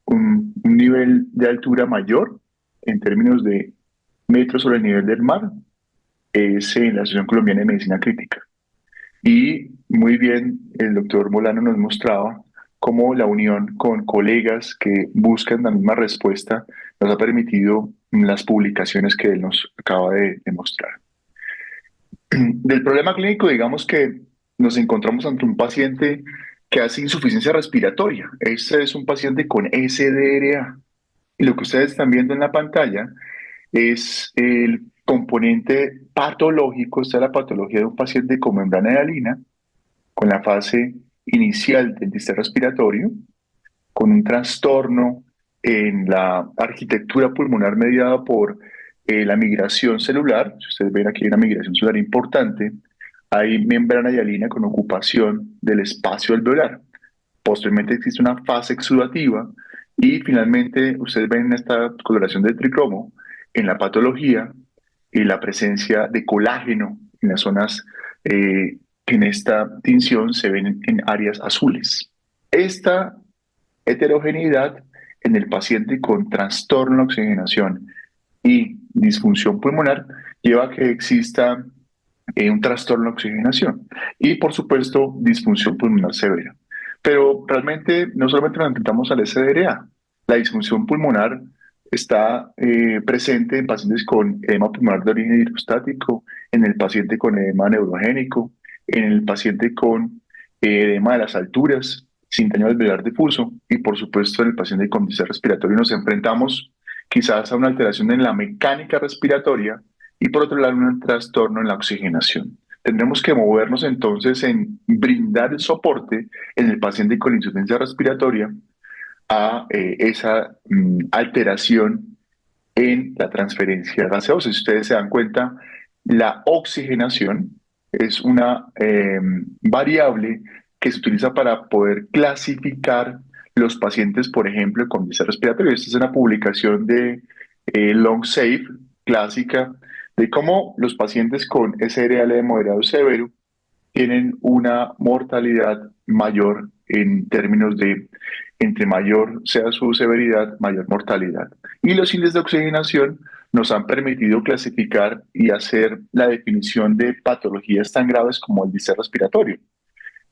Speaker 4: un nivel de altura mayor en términos de metros sobre el nivel del mar, es en la Asociación Colombiana de Medicina Crítica. Y muy bien, el doctor Molano nos mostraba cómo la unión con colegas que buscan la misma respuesta nos ha permitido las publicaciones que él nos acaba de mostrar. Del problema clínico, digamos que nos encontramos ante un paciente que hace insuficiencia respiratoria. Este es un paciente con SDRA. Y lo que ustedes están viendo en la pantalla es el componente patológico, esta es la patología de un paciente con membrana hialina, con la fase inicial del distrés respiratorio, con un trastorno en la arquitectura pulmonar mediada por la migración celular. Si ustedes ven aquí hay una migración celular importante, hay membrana hialina con ocupación del espacio alveolar. Posteriormente existe una fase exudativa y finalmente ustedes ven en esta coloración del tricromo en la patología y la presencia de colágeno en las zonas que en esta tinción se ven en áreas azules. Esta heterogeneidad en el paciente con trastorno de oxigenación y disfunción pulmonar lleva a que exista un trastorno de oxigenación y, por supuesto, disfunción pulmonar severa. Pero realmente no solamente nos enfrentamos al SDRA, la disfunción pulmonar está presente en pacientes con edema pulmonar de origen hidrostático, en el paciente con edema neurogénico, en el paciente con edema de las alturas, sin daño alveolar difuso y, por supuesto, en el paciente con distrés respiratorio. Nos enfrentamos quizás a una alteración en la mecánica respiratoria y por otro lado un trastorno en la oxigenación. Tendremos que movernos entonces en brindar el soporte en el paciente con insuficiencia respiratoria a esa alteración en la transferencia gaseosa. Si ustedes se dan cuenta, la oxigenación es una variable que se utiliza para poder clasificar los pacientes, por ejemplo, con distrés respiratorio. Esta es una publicación de LongSafe, clásica, de cómo los pacientes con SRL moderado severo tienen una mortalidad mayor en términos de entre mayor sea su severidad, mayor mortalidad. Y los índices de oxigenación nos han permitido clasificar y hacer la definición de patologías tan graves como el distrés respiratorio.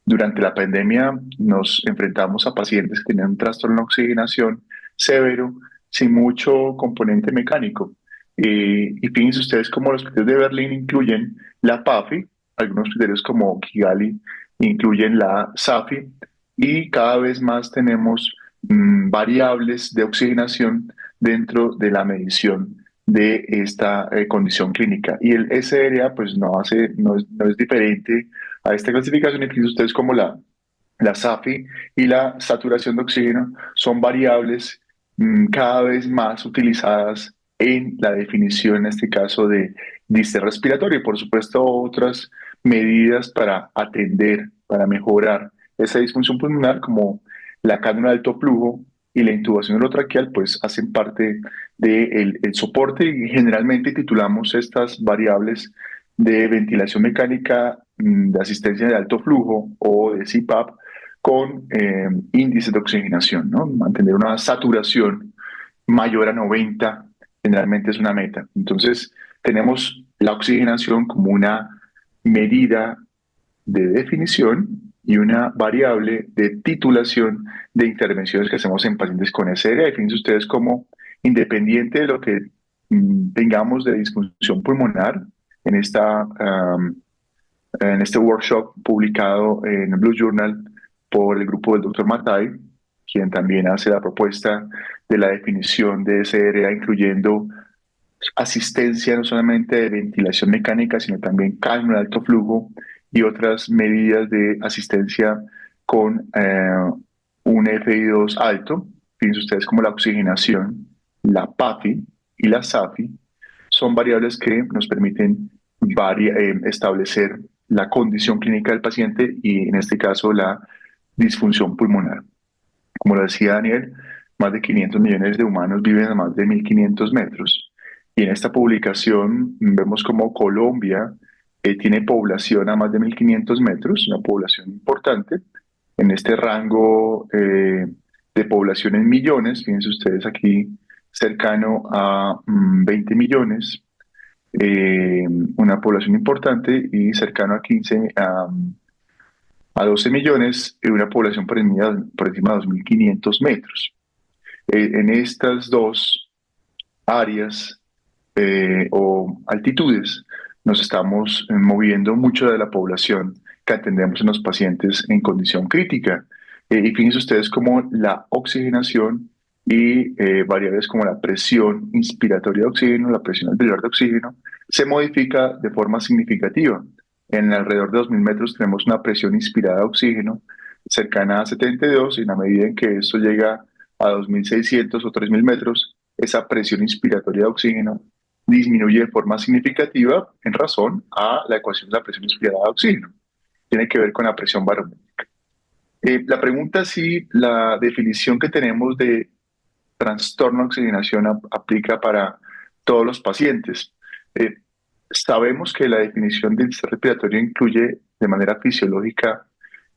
Speaker 4: Durante la pandemia nos enfrentamos a pacientes que tenían un trastorno de oxigenación severo, sin mucho componente mecánico. Y fíjense ustedes cómo los criterios de Berlín incluyen la PAFI, algunos criterios como Kigali incluyen la SAFI, y cada vez más tenemos variables de oxigenación dentro de la medición de esta condición clínica. Y el SRA pues no es diferente a esta clasificación. Y fíjense ustedes como la SAFI y la saturación de oxígeno son variables cada vez más utilizadas en la definición, en este caso, de distrés respiratorio y, por supuesto, otras medidas para atender, para mejorar esa disfunción pulmonar, como la cánula de alto flujo y la intubación orotraqueal, pues hacen parte del el soporte y generalmente titulamos estas variables de ventilación mecánica de asistencia de alto flujo o de CPAP con índices de oxigenación, ¿no? Mantener una saturación mayor a 90 generalmente es una meta. Entonces, tenemos la oxigenación como una medida de definición y una variable de titulación de intervenciones que hacemos en pacientes con SRA. Fíjense ustedes cómo, independiente de lo que tengamos de disfunción pulmonar, en en este workshop publicado en el Blue Journal por el grupo del Dr. Matai, quien también hace la propuesta de la definición de SRA, incluyendo asistencia no solamente de ventilación mecánica, sino también cánula de alto flujo y otras medidas de asistencia con un FI2 alto. Fíjense ustedes como la oxigenación, la PAFI y la SAFI son variables que nos permiten establecer la condición clínica del paciente y en este caso la disfunción pulmonar. Como lo decía Daniel, más de 500 millones de humanos viven a más de 1.500 metros. Y en esta publicación vemos como Colombia tiene población a más de 1.500 metros, una población importante. En este rango de población en millones, fíjense ustedes aquí, cercano a 20 millones, una población importante y cercano a 15 a 12 millones, una población por encima de 2.500 metros. En estas dos áreas o altitudes nos estamos moviendo mucho de la población que atendemos en los pacientes en condición crítica. Y fíjense ustedes cómo la oxigenación y variables como la presión inspiratoria de oxígeno, la presión alveolar de oxígeno, se modifica de forma significativa. En alrededor de 2.000 metros tenemos una presión inspirada de oxígeno cercana a 72 y en la medida en que esto llega a 2.600 o 3.000 metros, esa presión inspiratoria de oxígeno disminuye de forma significativa en razón a la ecuación de la presión inspirada de oxígeno. Tiene que ver con la presión barométrica. La pregunta si la definición que tenemos de trastorno de oxigenación aplica para todos los pacientes. Sabemos que la definición del estrés respiratorio incluye de manera fisiológica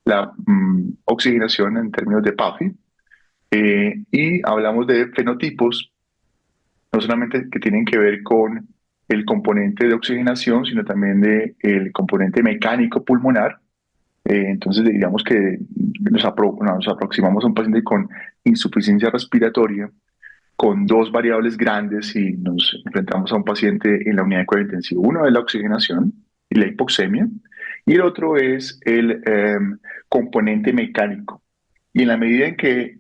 Speaker 4: la oxigenación en términos de PAFI, y hablamos de fenotipos, no solamente que tienen que ver con el componente de oxigenación, sino también del componente mecánico pulmonar. Entonces diríamos que nos aproximamos a un paciente con insuficiencia respiratoria, con dos variables grandes y nos enfrentamos a un paciente en la unidad de cuidado intensivo. Uno es la oxigenación y la hipoxemia, y el otro es el componente mecánico. Y en la medida en que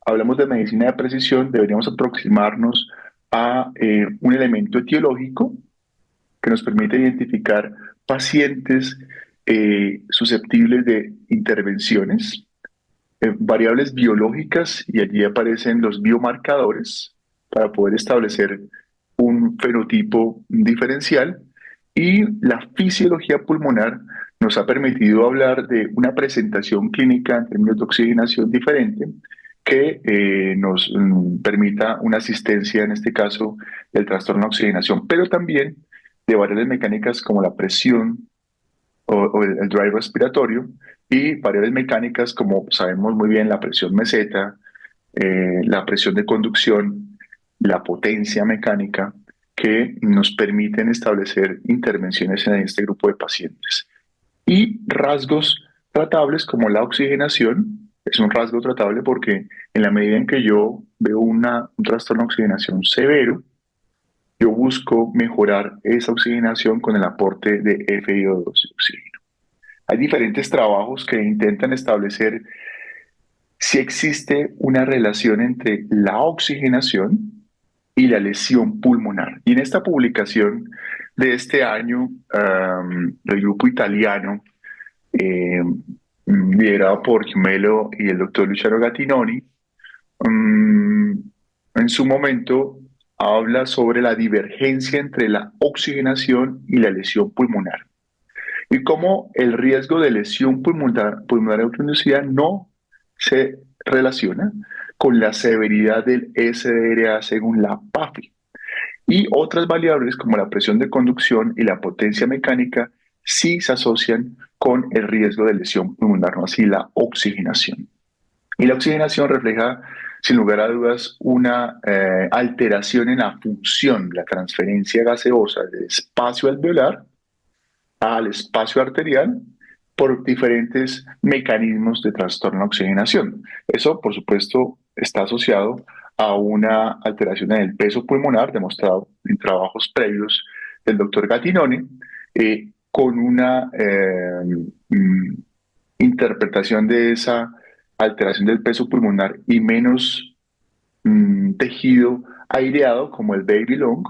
Speaker 4: hablamos de medicina de precisión, deberíamos aproximarnos a un elemento etiológico que nos permite identificar pacientes susceptibles de intervenciones, variables biológicas, y allí aparecen los biomarcadores para poder establecer un fenotipo diferencial, y la fisiología pulmonar nos ha permitido hablar de una presentación clínica en términos de oxigenación diferente que nos permita una asistencia, en este caso, del trastorno de oxigenación, pero también de variables mecánicas como la presión o el drive respiratorio, y variables mecánicas como sabemos muy bien la presión meseta, la presión de conducción, la potencia mecánica, que nos permiten establecer intervenciones en este grupo de pacientes. Y rasgos tratables como la oxigenación, es un rasgo tratable porque en la medida en que yo veo un trastorno de oxigenación severo, yo busco mejorar esa oxigenación con el aporte de FiO2 de oxígeno. Hay diferentes trabajos que intentan establecer si existe una relación entre la oxigenación y la lesión pulmonar. Y en esta publicación de este año, el grupo italiano, liderado por Gimello y el doctor Luciano Gattinoni, en su momento habla sobre la divergencia entre la oxigenación y la lesión pulmonar, y cómo el riesgo de lesión pulmonar autoinducida no se relaciona con la severidad del SDRA según la PAFI. Y otras variables como la presión de conducción y la potencia mecánica sí se asocian con el riesgo de lesión pulmonar, no así la oxigenación. Y la oxigenación refleja, sin lugar a dudas, una alteración en la función, la transferencia gaseosa del espacio alveolar al espacio arterial por diferentes mecanismos de trastorno de oxigenación. Eso, por supuesto, está asociado a una alteración en el peso pulmonar, demostrado en trabajos previos del doctor Gattinoni, con una interpretación de esa alteración del peso pulmonar y menos tejido aireado como el baby long,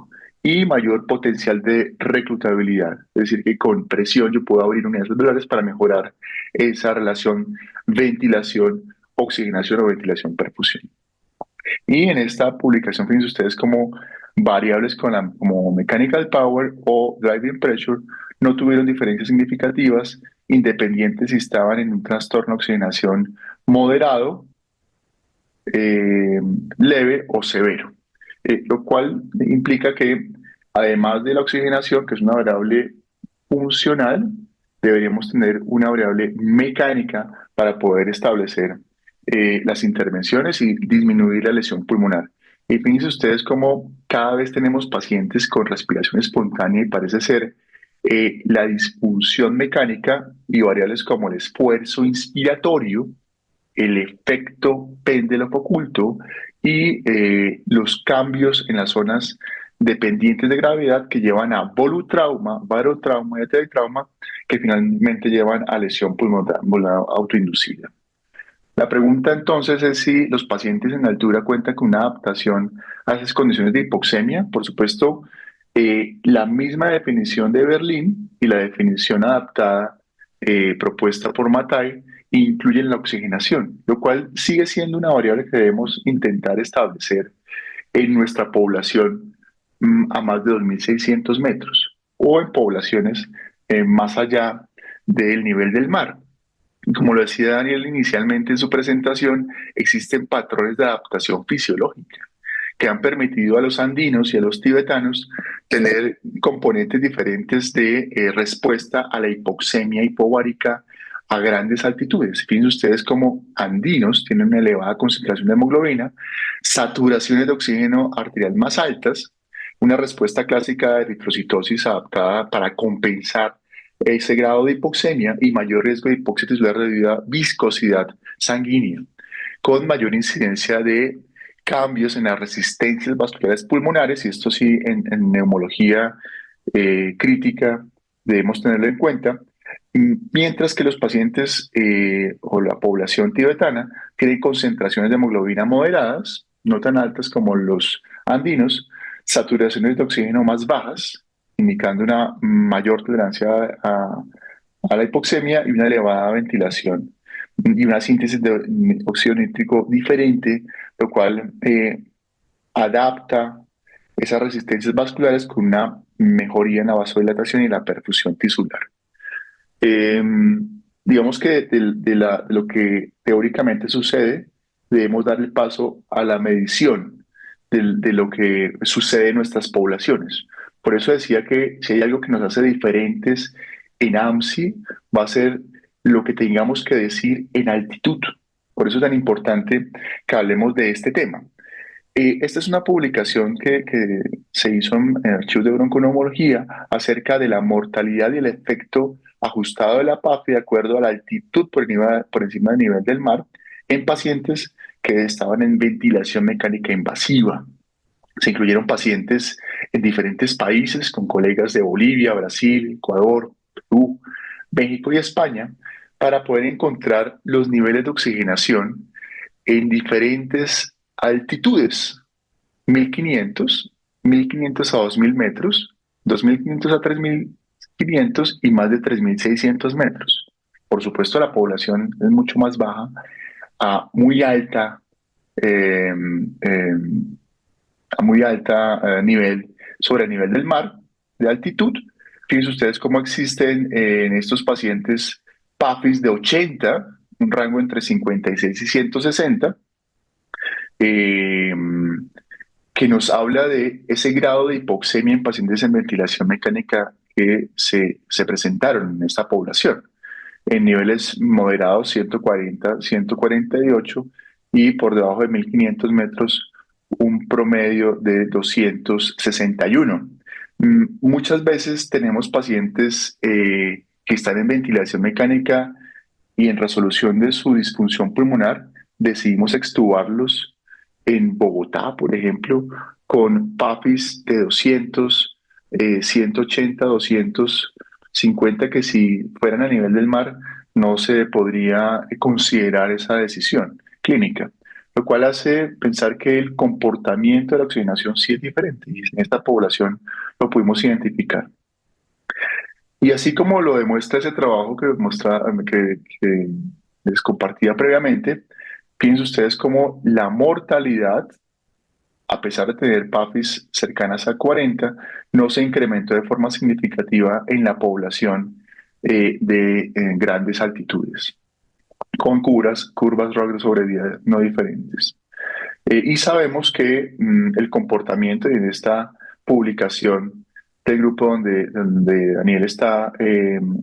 Speaker 4: y mayor potencial de reclutabilidad. Es decir, que con presión yo puedo abrir unidades alveolares para mejorar esa relación ventilación-oxigenación o ventilación-perfusión. Y en esta publicación, fíjense ustedes como variables como mechanical power o driving pressure no tuvieron diferencias significativas, independientes si estaban en un trastorno de oxigenación moderado, leve o severo. Lo cual implica que además de la oxigenación, que es una variable funcional, deberíamos tener una variable mecánica para poder establecer las intervenciones y disminuir la lesión pulmonar. Y fíjense ustedes cómo cada vez tenemos pacientes con respiración espontánea y parece ser la disfunción mecánica y variables como el esfuerzo inspiratorio, el efecto péndulo oculto y los cambios en las zonas dependientes de gravedad que llevan a volutrauma, barotrauma y atelectrauma, que finalmente llevan a lesión pulmonar autoinducida. La pregunta entonces es si los pacientes en altura cuentan con una adaptación a esas condiciones de hipoxemia. Por supuesto, la misma definición de Berlín y la definición adaptada propuesta por Mattei incluyen la oxigenación, lo cual sigue siendo una variable que debemos intentar establecer en nuestra población a más de 2.600 metros o en poblaciones más allá del nivel del mar. Como lo decía Daniel inicialmente en su presentación, existen patrones de adaptación fisiológica que han permitido a los andinos y a los tibetanos tener componentes diferentes de respuesta a la hipoxemia hipovárica a grandes altitudes. Fíjense ustedes como andinos tienen una elevada concentración de hemoglobina, saturaciones de oxígeno arterial más altas, una respuesta clásica de eritrocitosis adaptada para compensar ese grado de hipoxemia y mayor riesgo de hipoxia tisular debido a viscosidad sanguínea, con mayor incidencia de cambios en las resistencias vasculares pulmonares, y esto sí en neumología crítica debemos tenerlo en cuenta, mientras que los pacientes o la población tibetana tienen concentraciones de hemoglobina moderadas, no tan altas como los andinos, saturaciones de oxígeno más bajas, indicando una mayor tolerancia a la hipoxemia y una elevada ventilación y una síntesis de óxido nítrico diferente, lo cual adapta esas resistencias vasculares con una mejoría en la vasodilatación y la perfusión tisular. Eh, digamos que de lo que teóricamente sucede, debemos dar el paso a la medición de lo que sucede en nuestras poblaciones. Por eso decía que si hay algo que nos hace diferentes en AMSI, va a ser lo que tengamos que decir en altitud. Por eso es tan importante que hablemos de este tema. Esta es una publicación que se hizo en Archivos de Bronconeumología acerca de la mortalidad y el efecto ajustado de la PAFI de acuerdo a la altitud por encima del nivel del mar en pacientes que estaban en ventilación mecánica invasiva. Se incluyeron pacientes en diferentes países con colegas de Bolivia, Brasil, Ecuador, Perú, México y España para poder encontrar los niveles de oxigenación en diferentes altitudes: 1.500, 1.500 a 2.000 metros, 2.500 a 3.500 y más de 3.600 metros. Por supuesto, la población es mucho más baja, a muy alta, eh, eh, a muy alta nivel sobre el nivel del mar, de altitud. Fíjense ustedes cómo existen en estos pacientes PAFIs de 80, un rango entre 56 y 160, eh, que nos habla de ese grado de hipoxemia en pacientes en ventilación mecánica que se presentaron en esta población. En niveles moderados, 140, 148, y por debajo de 1.500 metros, un promedio de 261. Muchas veces tenemos pacientes que están en ventilación mecánica y en resolución de su disfunción pulmonar, decidimos extubarlos en Bogotá, por ejemplo, con PAFIs de 200, 180, 250, que si fueran a nivel del mar no se podría considerar esa decisión clínica, lo cual hace pensar que el comportamiento de la oxigenación sí es diferente y en esta población lo pudimos identificar. Y así como lo demuestra ese trabajo que les compartía previamente, piensen ustedes cómo la mortalidad, a pesar de tener PAFIs cercanas a 40, no se incrementó de forma significativa en la población de grandes altitudes, con curvas Rogers sobre vida no diferentes. Y sabemos que el comportamiento, y en esta publicación del grupo donde Daniel está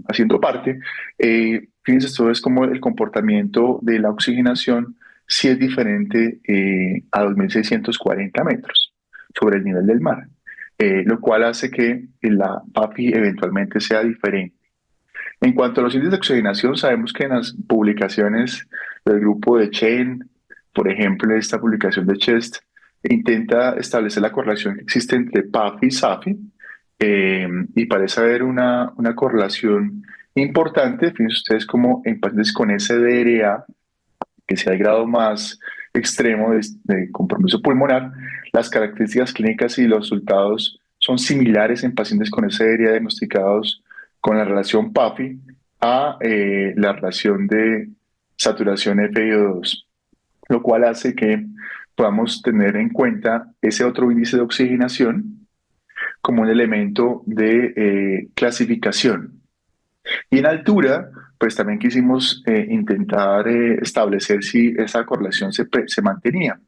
Speaker 4: haciendo parte, fíjense esto es como el comportamiento de la oxigenación sí es diferente a 2.640 metros sobre el nivel del mar, lo cual hace que la PAFI eventualmente sea diferente. En cuanto a los índices de oxigenación, sabemos que en las publicaciones del grupo de Chen, por ejemplo, esta publicación de Chest, intenta establecer la correlación que existe entre PAFI y SAFI, y parece haber una correlación importante. Fíjense ustedes como en pacientes con SDRA que sea el grado más extremo de compromiso pulmonar, las características clínicas y los resultados son similares en pacientes con SDRA diagnosticados con la relación PAFI a la relación de saturación FiO2, lo cual hace que podamos tener en cuenta ese otro índice de oxigenación como un elemento de clasificación. Y en altura, pues también quisimos intentar establecer si esa correlación se mantenía.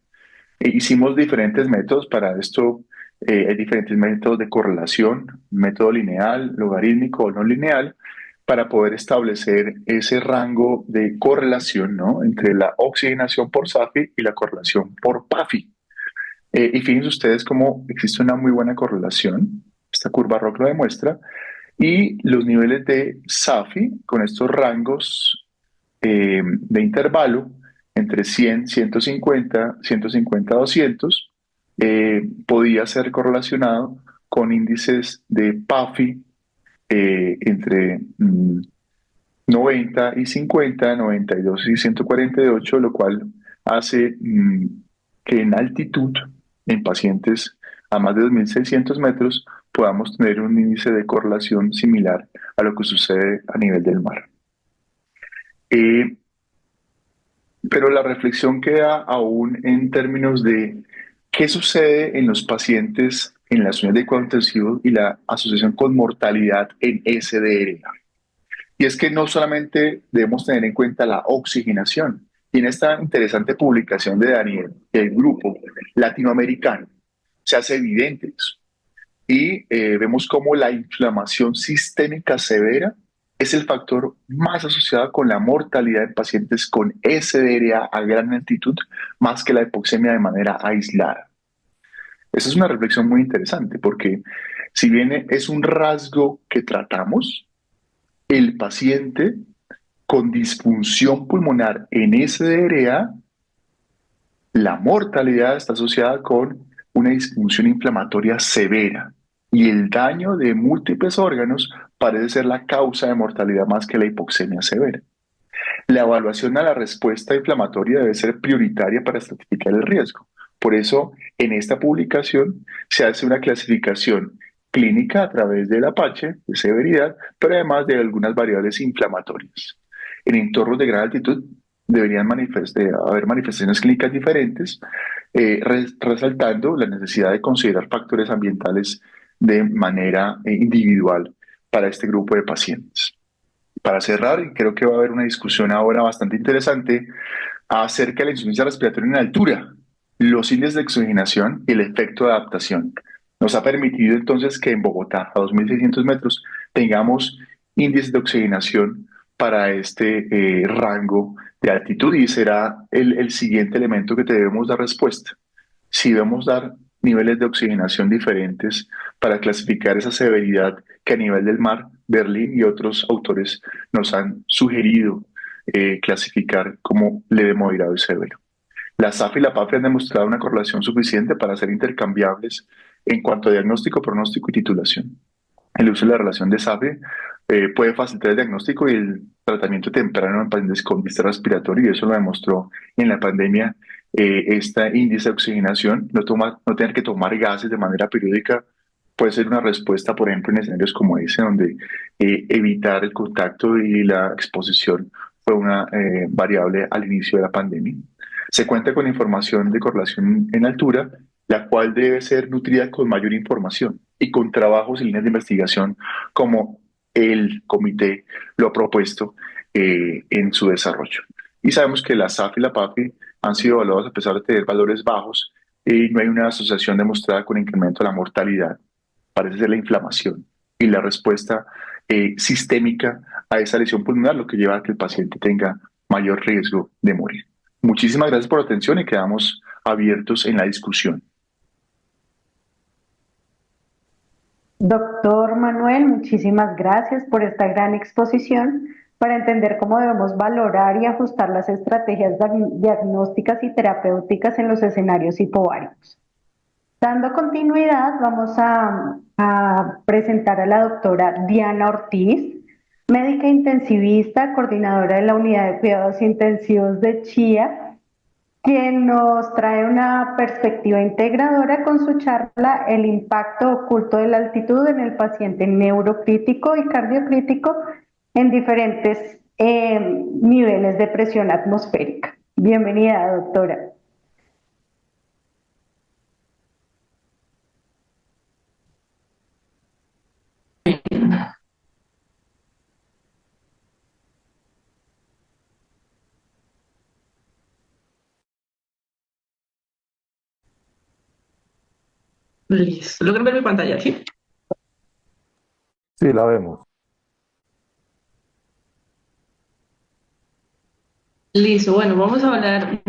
Speaker 4: Hicimos diferentes métodos para esto. Hay diferentes métodos de correlación, método lineal, logarítmico o no lineal, para poder establecer ese rango de correlación, ¿no?, entre la oxigenación por SAFI y la correlación por PAFI. Y fíjense ustedes cómo existe una muy buena correlación. Esta curva ROC lo demuestra. Y los niveles de SAFI con estos rangos de intervalo entre 100, 150, 150, 200, podía ser correlacionado con índices de PAFI entre 90 y 50, 92 y 148, lo cual hace que en altitud, en pacientes a más de 2.600 metros, podamos tener un índice de correlación similar a lo que sucede a nivel del mar. Pero la reflexión queda aún en términos de qué sucede en los pacientes en las unidades de cuidado intensivo y la asociación con mortalidad en SDRA. Y es que no solamente debemos tener en cuenta la oxigenación, y en esta interesante publicación de Daniel, el grupo latinoamericano, se hace evidente eso. Y vemos cómo la inflamación sistémica severa es el factor más asociado con la mortalidad en pacientes con SDRA a gran altitud, más que la hipoxemia de manera aislada. Esa es una reflexión muy interesante, porque si bien es un rasgo que tratamos, el paciente con disfunción pulmonar en SDRA, la mortalidad está asociada con una disfunción inflamatoria severa, y el daño de múltiples órganos parece ser la causa de mortalidad más que la hipoxemia severa. La evaluación a la respuesta inflamatoria debe ser prioritaria para estratificar el riesgo. Por eso, en esta publicación se hace una clasificación clínica a través del Apache, de severidad, pero además de algunas variables inflamatorias. En entornos de gran altitud deberían haber manifestaciones clínicas diferentes, resaltando la necesidad de considerar factores ambientales de manera individual para este grupo de pacientes. Para cerrar, creo que va a haber una discusión ahora bastante interesante acerca de la insuficiencia respiratoria en altura, los índices de oxigenación y el efecto de adaptación. Nos ha permitido entonces que en Bogotá, a 2.600 metros, tengamos índices de oxigenación para este rango de altitud, y será el siguiente elemento que debemos dar respuesta. Si debemos dar niveles de oxigenación diferentes para clasificar esa severidad que a nivel del mar, Berlín y otros autores nos han sugerido clasificar como leve, moderado y severo. La SAFI y la PAFI han demostrado una correlación suficiente para ser intercambiables en cuanto a diagnóstico, pronóstico y titulación. El uso de la relación de SAFI puede facilitar el diagnóstico y el tratamiento temprano en pacientes con distrés respiratorio, y eso lo demostró en la pandemia. Este índice de oxigenación, no tener que tomar gases de manera periódica, puede ser una respuesta, por ejemplo, en escenarios como ese, donde evitar el contacto y la exposición fue una variable al inicio de la pandemia. Se cuenta con información de correlación en altura, la cual debe ser nutrida con mayor información y con trabajos y líneas de investigación como el comité lo ha propuesto en su desarrollo. Y sabemos que la SAFI y la PAFI han sido evaluadas a pesar de tener valores bajos, y no hay una asociación demostrada con incremento de la mortalidad. Parece ser la inflamación y la respuesta sistémica a esa lesión pulmonar lo que lleva a que el paciente tenga mayor riesgo de morir. Muchísimas gracias por la atención y quedamos abiertos en la discusión.
Speaker 1: Doctor Manuel, muchísimas gracias por esta gran exposición para entender cómo debemos valorar y ajustar las estrategias diagnósticas y terapéuticas en los escenarios hipováricos. Dando continuidad, vamos a presentar a la doctora Diana Ortiz. médica intensivista, coordinadora de la Unidad de Cuidados Intensivos de Chía, quien nos trae una perspectiva integradora con su charla El impacto oculto de la altitud en el paciente neurocrítico y cardiocrítico en diferentes niveles de presión atmosférica. Bienvenida, doctora.
Speaker 5: Listo. ¿Logran ver mi pantalla, sí?
Speaker 3: Sí, la vemos.
Speaker 5: Listo. Bueno, vamos a hablar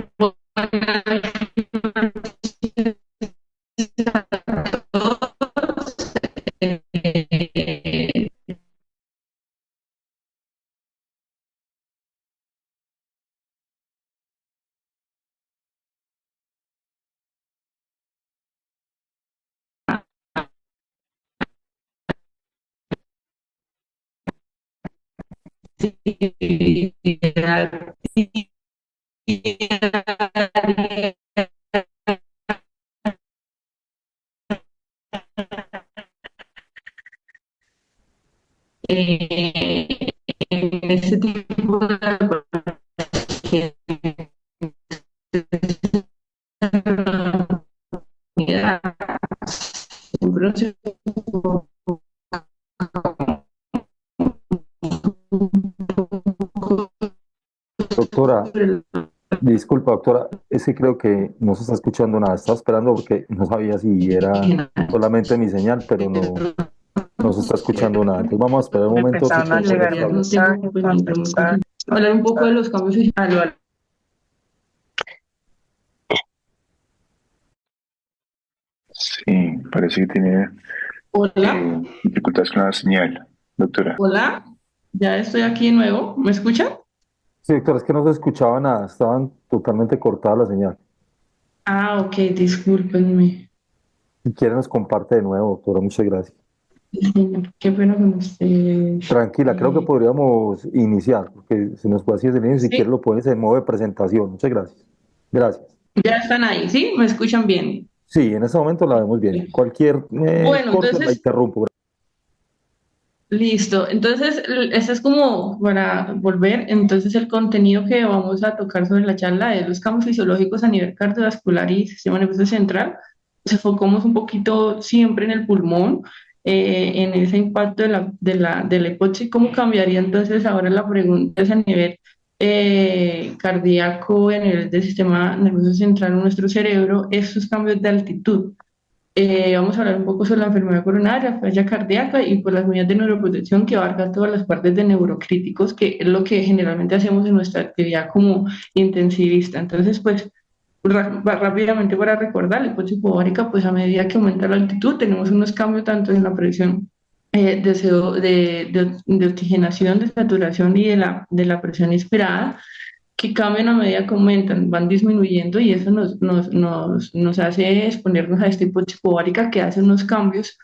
Speaker 5: en este tipo de un proceso
Speaker 3: Doctora, disculpa, doctora, es que creo que no se está escuchando nada. Estaba esperando porque no sabía si era solamente mi señal, pero no se está escuchando nada. Entonces vamos a esperar un
Speaker 6: Me
Speaker 3: momento.
Speaker 6: empezaron a llegar mensajes,
Speaker 5: hablar un poco de los cambios.
Speaker 4: Sí, parece que tiene
Speaker 5: Hola,
Speaker 4: dificultades con la señal, doctora.
Speaker 5: hola, ya estoy aquí de nuevo. ¿Me escuchan?
Speaker 3: Sí, doctora, es que no se escuchaba nada. Estaban totalmente cortada la señal.
Speaker 5: Ah, ok, discúlpenme.
Speaker 3: Si quiere nos comparte de nuevo, doctora. Muchas gracias.
Speaker 5: Señor, qué pena con ustedes.
Speaker 3: Tranquila, creo que podríamos iniciar, porque si nos puede decir el inicio, si quiere
Speaker 5: Sí,
Speaker 3: lo pones en modo de presentación. Muchas gracias. Gracias.
Speaker 5: ya están ahí, ¿sí? ¿Me escuchan bien?
Speaker 3: Sí, en este momento la vemos bien. Cualquier
Speaker 5: Bueno,
Speaker 3: corte la
Speaker 5: entonces,
Speaker 3: interrumpo.
Speaker 5: listo. Entonces, este es como para volver. Entonces, el contenido que vamos a tocar sobre la charla es los cambios fisiológicos a nivel cardiovascular y sistema nervioso central. Nos enfocamos un poquito siempre en el pulmón, en ese impacto de la hipoxia. ¿Cómo cambiaría entonces ahora la pregunta es a nivel cardíaco, a nivel del sistema nervioso central en nuestro cerebro, esos cambios de altitud? Vamos a hablar un poco sobre la enfermedad coronaria, la falla cardíaca y pues las medidas de neuroprotección que abarcan todas las partes de neurocríticos, que es lo que generalmente hacemos en nuestra actividad como intensivista. Entonces, pues rápidamente para recordar, la hipótesis hipovárica, pues a medida que aumenta la altitud, tenemos unos cambios tanto en la presión de oxigenación, de saturación y de la presión inspirada que cambian a medida que aumentan, van disminuyendo y eso nos hace exponernos a esta hipótesis ovárica que hace unos cambios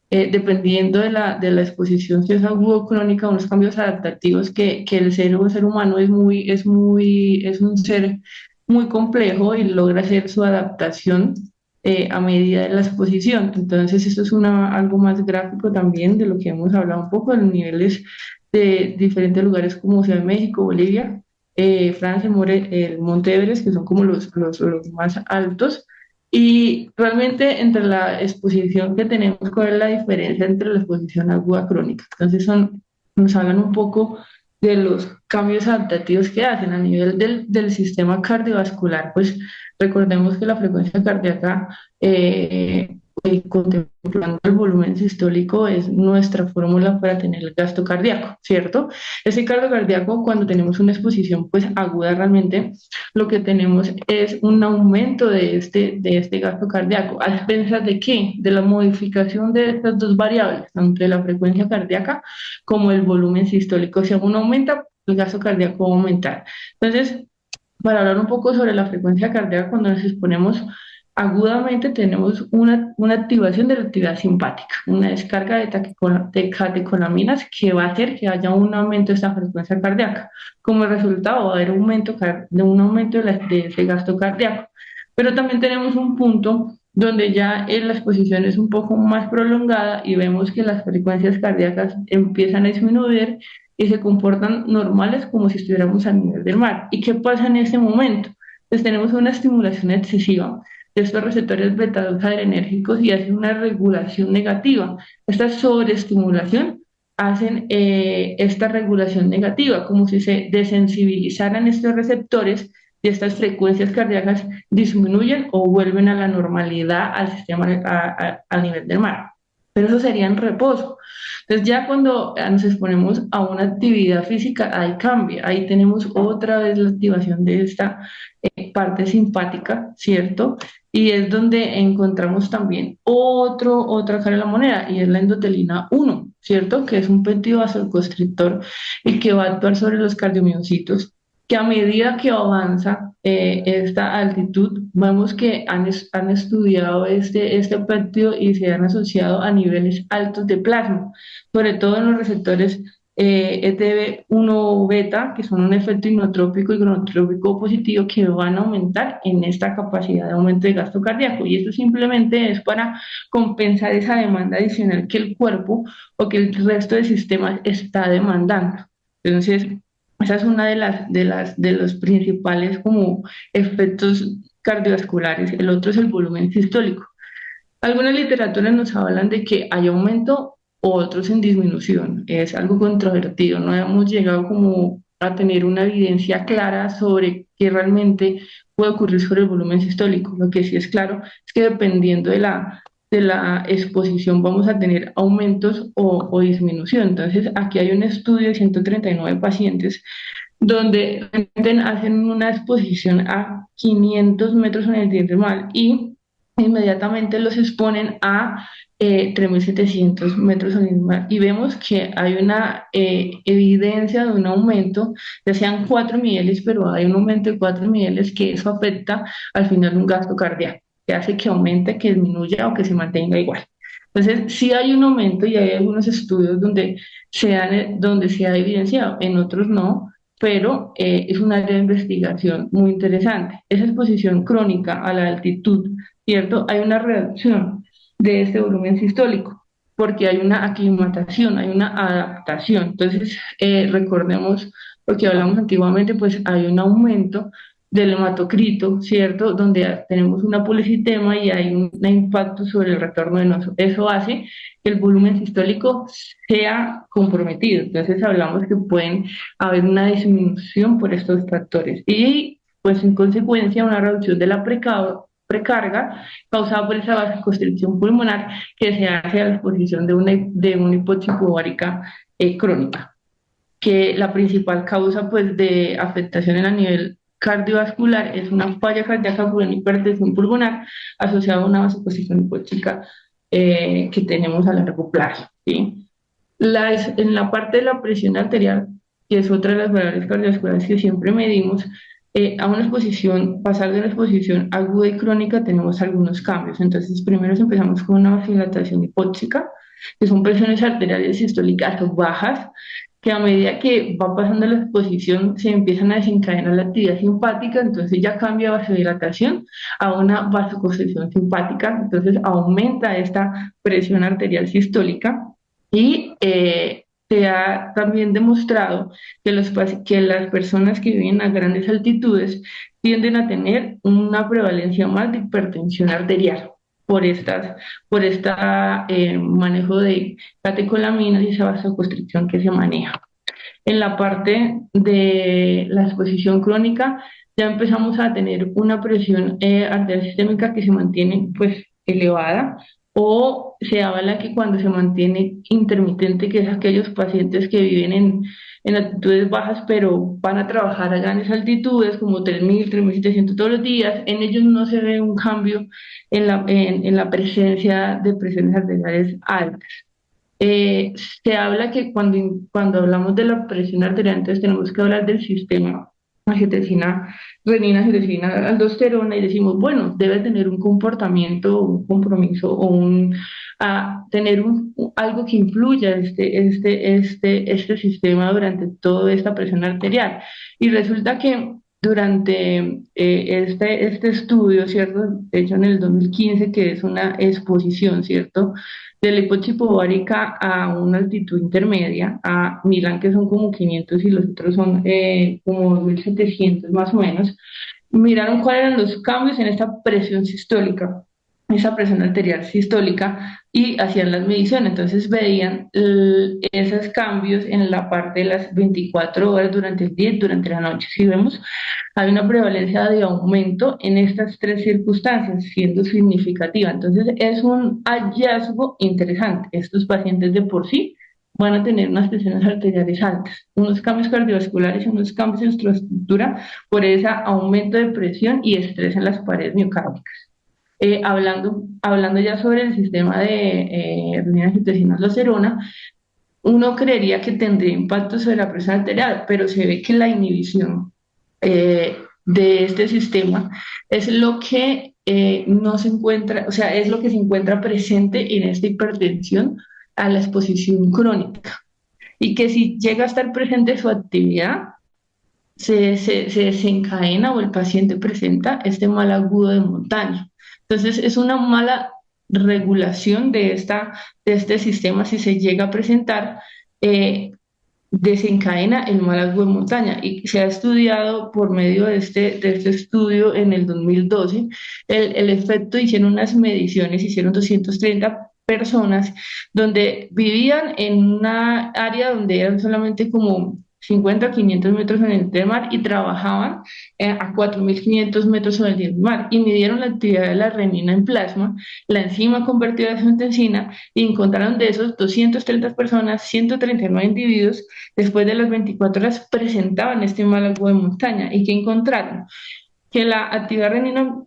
Speaker 5: dependiendo de la exposición, si es agudo o crónica, unos cambios adaptativos que el ser humano es un ser muy complejo y logra hacer su adaptación a medida de la exposición. Entonces, esto es algo más gráfico también de lo que hemos hablado un poco de los niveles de diferentes lugares como Ciudad de México, Bolivia, Francia, el Monte Everest, que son como los más altos. Y realmente entre la exposición que tenemos, ¿cuál es la diferencia entre la exposición aguda crónica? Entonces nos hablan un poco de los cambios adaptativos que hacen a nivel del sistema cardiovascular. Pues recordemos que la frecuencia cardíaca, contemplando el volumen sistólico, es nuestra fórmula para tener el gasto cardíaco, ¿cierto? Ese gasto cardíaco, cuando tenemos una exposición pues aguda realmente, lo que tenemos es un aumento de este gasto cardíaco. ¿A expensas de qué? De la modificación de estas dos variables, tanto de la frecuencia cardíaca como el volumen sistólico. Si uno aumenta, el gasto cardíaco va a aumentar. Entonces, para hablar un poco sobre la frecuencia cardíaca, cuando nos exponemos agudamente tenemos una activación de la actividad simpática, una descarga de catecolaminas que va a hacer que haya un aumento de esta frecuencia cardíaca. Como resultado va a haber un aumento de ese gasto cardíaco. Pero también tenemos un punto donde ya la exposición es un poco más prolongada y vemos que las frecuencias cardíacas empiezan a disminuir y se comportan normales como si estuviéramos a nivel del mar. ¿Y qué pasa en ese momento? Pues tenemos una estimulación excesiva de estos receptores beta-2 adrenérgicos y hace una regulación negativa. Esta sobreestimulación hacen esta regulación negativa, como si se desensibilizaran estos receptores y estas frecuencias cardíacas disminuyen o vuelven a la normalidad al sistema a nivel del mar. Pero eso sería en reposo. Entonces ya cuando nos exponemos a una actividad física, ahí cambia, ahí tenemos otra vez la activación de esta parte simpática, ¿cierto? Y es donde encontramos también otra cara de la moneda, y es la endotelina 1, ¿cierto? Que es un péptido vasoconstrictor y que va a actuar sobre los cardiomiocitos, que a medida que avanza esta altitud, vemos que han estudiado este péptido y se han asociado a niveles altos de plasma, sobre todo en los receptores ETB1 beta, que son un efecto inotrópico y gonotrópico positivo que van a aumentar en esta capacidad de aumento de gasto cardíaco. Y esto simplemente es para compensar esa demanda adicional que el cuerpo o que el resto del sistema está demandando. Entonces, esa es una de los principales como efectos cardiovasculares. El otro es el volumen sistólico. Algunas literaturas nos hablan de que hay aumento, otros en disminución. Es algo controvertido. No hemos llegado como a tener una evidencia clara sobre qué realmente puede ocurrir sobre el volumen sistólico. Lo que sí es claro es que dependiendo de la exposición vamos a tener aumentos o disminución. Entonces, aquí hay un estudio de 139 pacientes donde hacen una exposición a 500 metros sobre el nivel del mar y inmediatamente los exponen a 3.700 metros sobre el mar y vemos que hay una evidencia de un aumento, ya sean 4 ml, pero hay un aumento de 4 ml que eso afecta al final un gasto cardíaco, que hace que aumente, que disminuya o que se mantenga igual. Entonces, sí hay un aumento y hay algunos estudios donde se ha evidenciado, en otros no, pero es un área de investigación muy interesante. Esa exposición crónica a la altitud, ¿cierto? Hay una reducción de este volumen sistólico porque hay una aclimatación, hay una adaptación. Entonces, recordemos lo que hablamos antiguamente, pues hay un aumento del hematocrito, ¿cierto? Donde tenemos una policitema y hay un impacto sobre el retorno venoso. Eso hace que el volumen sistólico sea comprometido. Entonces hablamos que pueden haber una disminución por estos factores y pues en consecuencia una reducción de la precarga causada por esa vasoconstricción pulmonar que se hace a la exposición de una hipoxia hipovárica crónica, que la principal causa pues de afectación en a nivel cardiovascular es una falla cardíaca por una hipertensión pulmonar asociada a una vasoconstricción hipóxica que tenemos a largo plazo, ¿sí? En la parte de la presión arterial, que es otra de las variables cardiovasculares que siempre medimos, a una exposición, pasar de una exposición aguda y crónica tenemos algunos cambios. Entonces, primero empezamos con una vasodilatación hipóxica, que son presiones arteriales sistólicas bajas, que a medida que va pasando la exposición se empiezan a desencadenar la actividad simpática, entonces ya cambia vasodilatación a una vasoconstricción simpática, entonces aumenta esta presión arterial sistólica y se ha también demostrado que que las personas que viven a grandes altitudes tienden a tener una prevalencia más de hipertensión arterial por esta manejo de catecolaminas y esa vasoconstricción que se maneja. En la parte de la exposición crónica ya empezamos a tener una presión arterial sistémica que se mantiene pues elevada, o se habla que cuando se mantiene intermitente, que es aquellos pacientes que viven en altitudes bajas, pero van a trabajar a grandes altitudes, como 3.000, 3.700 todos los días, en ellos no se ve un cambio en la presencia de presiones arteriales altas. Se habla que cuando hablamos de la presión arterial, entonces tenemos que hablar del sistema angiotensina, renina, angiotensina, aldosterona y decimos, bueno, debe tener un comportamiento, un compromiso o tener algo que influya este sistema durante toda esta presión arterial. Y resulta que durante este estudio, ¿cierto? Hecho en el 2015, que es una exposición, ¿cierto? De la hipótesis hipobaríca a una altitud intermedia, a Milán, que son como 500 y los otros son como 1700 más o menos, miraron cuáles eran los cambios en esta presión sistólica, esa presión arterial sistólica, y hacían las mediciones. Entonces veían esos cambios en la parte de las 24 horas durante el día y durante la noche. Si vemos, hay una prevalencia de aumento en estas tres circunstancias, siendo significativa. Entonces es un hallazgo interesante. Estos pacientes de por sí van a tener unas presiones arteriales altas, unos cambios cardiovasculares y unos cambios en su estructura por ese aumento de presión y estrés en las paredes miocárdicas. Hablando ya sobre el sistema de renina-angiotensina aldosterona, uno creería que tendría impacto sobre la presión arterial, pero se ve que la inhibición de este sistema es lo que no se encuentra, o sea, es lo que se encuentra presente en esta hipertensión a la exposición crónica. Y que si llega a estar presente su actividad, se desencadena o el paciente presenta este mal agudo de montaña. Entonces, es una mala regulación de este sistema si se llega a presentar. Desencadena el mal agudo de montaña y se ha estudiado por medio de este estudio en el 2012 el efecto. Hicieron unas mediciones, hicieron 230 personas donde vivían en una área donde eran solamente como 50 o 500 metros en el mar y trabajaban a 4.500 metros sobre el nivel del mar y midieron la actividad de la renina en plasma, la enzima convertida a angiotensina, y encontraron de esos 230 personas, 139 individuos después de las 24 horas presentaban este mal agudo de montaña. ¿Y qué encontraron? Que la actividad renina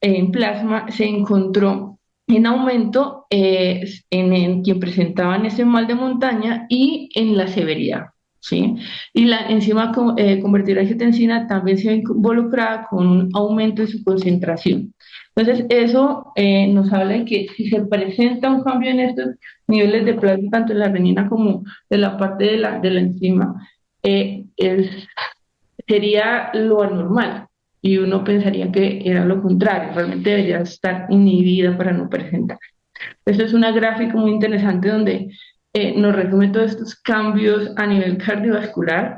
Speaker 5: en plasma se encontró en aumento en quien presentaban ese mal de montaña y en la severidad, ¿sí? Y la enzima convertida a angiotensina también se ve involucrada con un aumento de su concentración. Entonces, eso nos habla de que si se presenta un cambio en estos niveles de plasma, tanto en la renina como de la parte de la enzima, sería lo anormal. Y uno pensaría que era lo contrario, realmente debería estar inhibida para no presentar. Esta es una gráfica muy interesante donde nos resume todos estos cambios a nivel cardiovascular,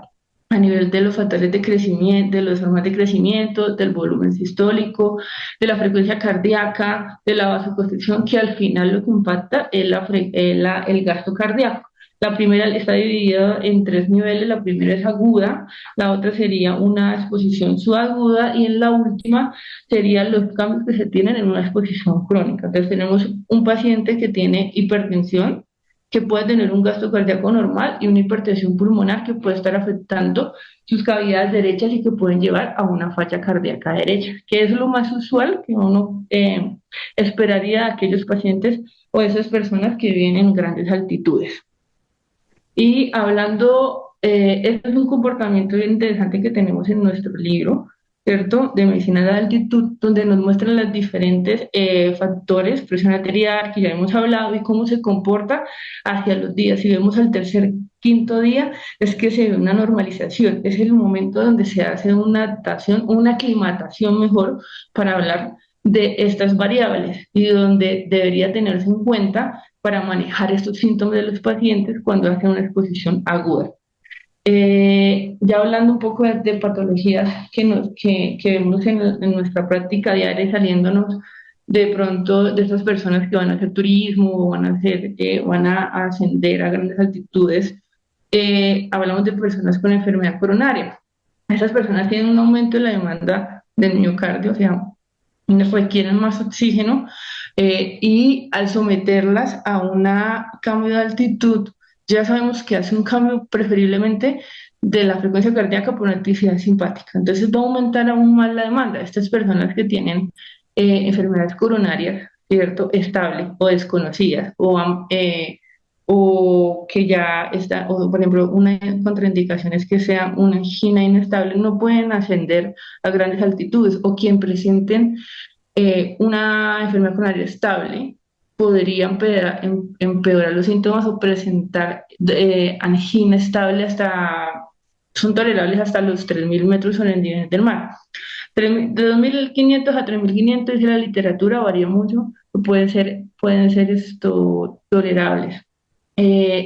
Speaker 5: a nivel de los factores de crecimiento, de los hormonas de crecimiento, del volumen sistólico, de la frecuencia cardíaca, de la vasoconstricción, que al final lo que impacta es el gasto cardíaco. La primera está dividida en tres niveles. La primera es aguda, la otra sería una exposición subaguda y en la última serían los cambios que se tienen en una exposición crónica. Entonces tenemos un paciente que tiene hipertensión, que puede tener un gasto cardíaco normal y una hipertensión pulmonar que puede estar afectando sus cavidades derechas y que pueden llevar a una falla cardíaca derecha, que es lo más usual que uno esperaría de aquellos pacientes o esas personas que viven en grandes altitudes. Y hablando, este es un comportamiento bien interesante que tenemos en nuestro libro, ¿cierto? De medicina de altitud, donde nos muestran los diferentes factores, presión arterial, que ya hemos hablado, y cómo se comporta hacia los días. Si vemos al tercer, quinto día, es que se ve una normalización. Es el momento donde se hace una adaptación, una aclimatación mejor para hablar de estas variables y donde debería tenerse en cuenta para manejar estos síntomas de los pacientes cuando hacen una exposición aguda. Ya hablando un poco de patologías que vemos en nuestra práctica diaria, saliéndonos de pronto de esas personas que van a hacer turismo o van a ascender a grandes altitudes, hablamos de personas con enfermedad coronaria. Esas personas tienen un aumento de la demanda del miocardio, o sea, requieren más oxígeno y al someterlas a un cambio de altitud, ya sabemos que hace un cambio preferiblemente de la frecuencia cardíaca por una actividad simpática. Entonces va a aumentar aún más la demanda. Estas personas que tienen enfermedades coronarias, ¿cierto?, estables o desconocidas o o que ya está, o por ejemplo, una contraindicación es que sea una angina inestable, no pueden ascender a grandes altitudes, o quien presenten una enfermedad coronaria estable podría empeorar los síntomas o presentar angina estable son tolerables hasta los 3.000 metros sobre el nivel del mar. De 2.500 a 3.500 dice la literatura, varía mucho, pueden ser tolerables.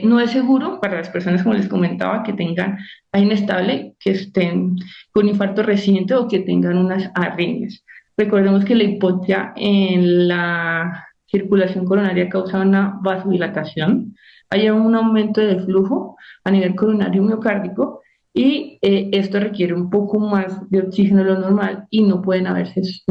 Speaker 5: No es seguro para las personas, como les comentaba, que tengan a inestable, que estén con infarto reciente o que tengan unas arritmias. Recordemos que la hipoxia en la circulación coronaria causa una vasodilatación, hay un aumento del flujo a nivel coronario miocárdico y esto requiere un poco más de oxígeno de lo normal y no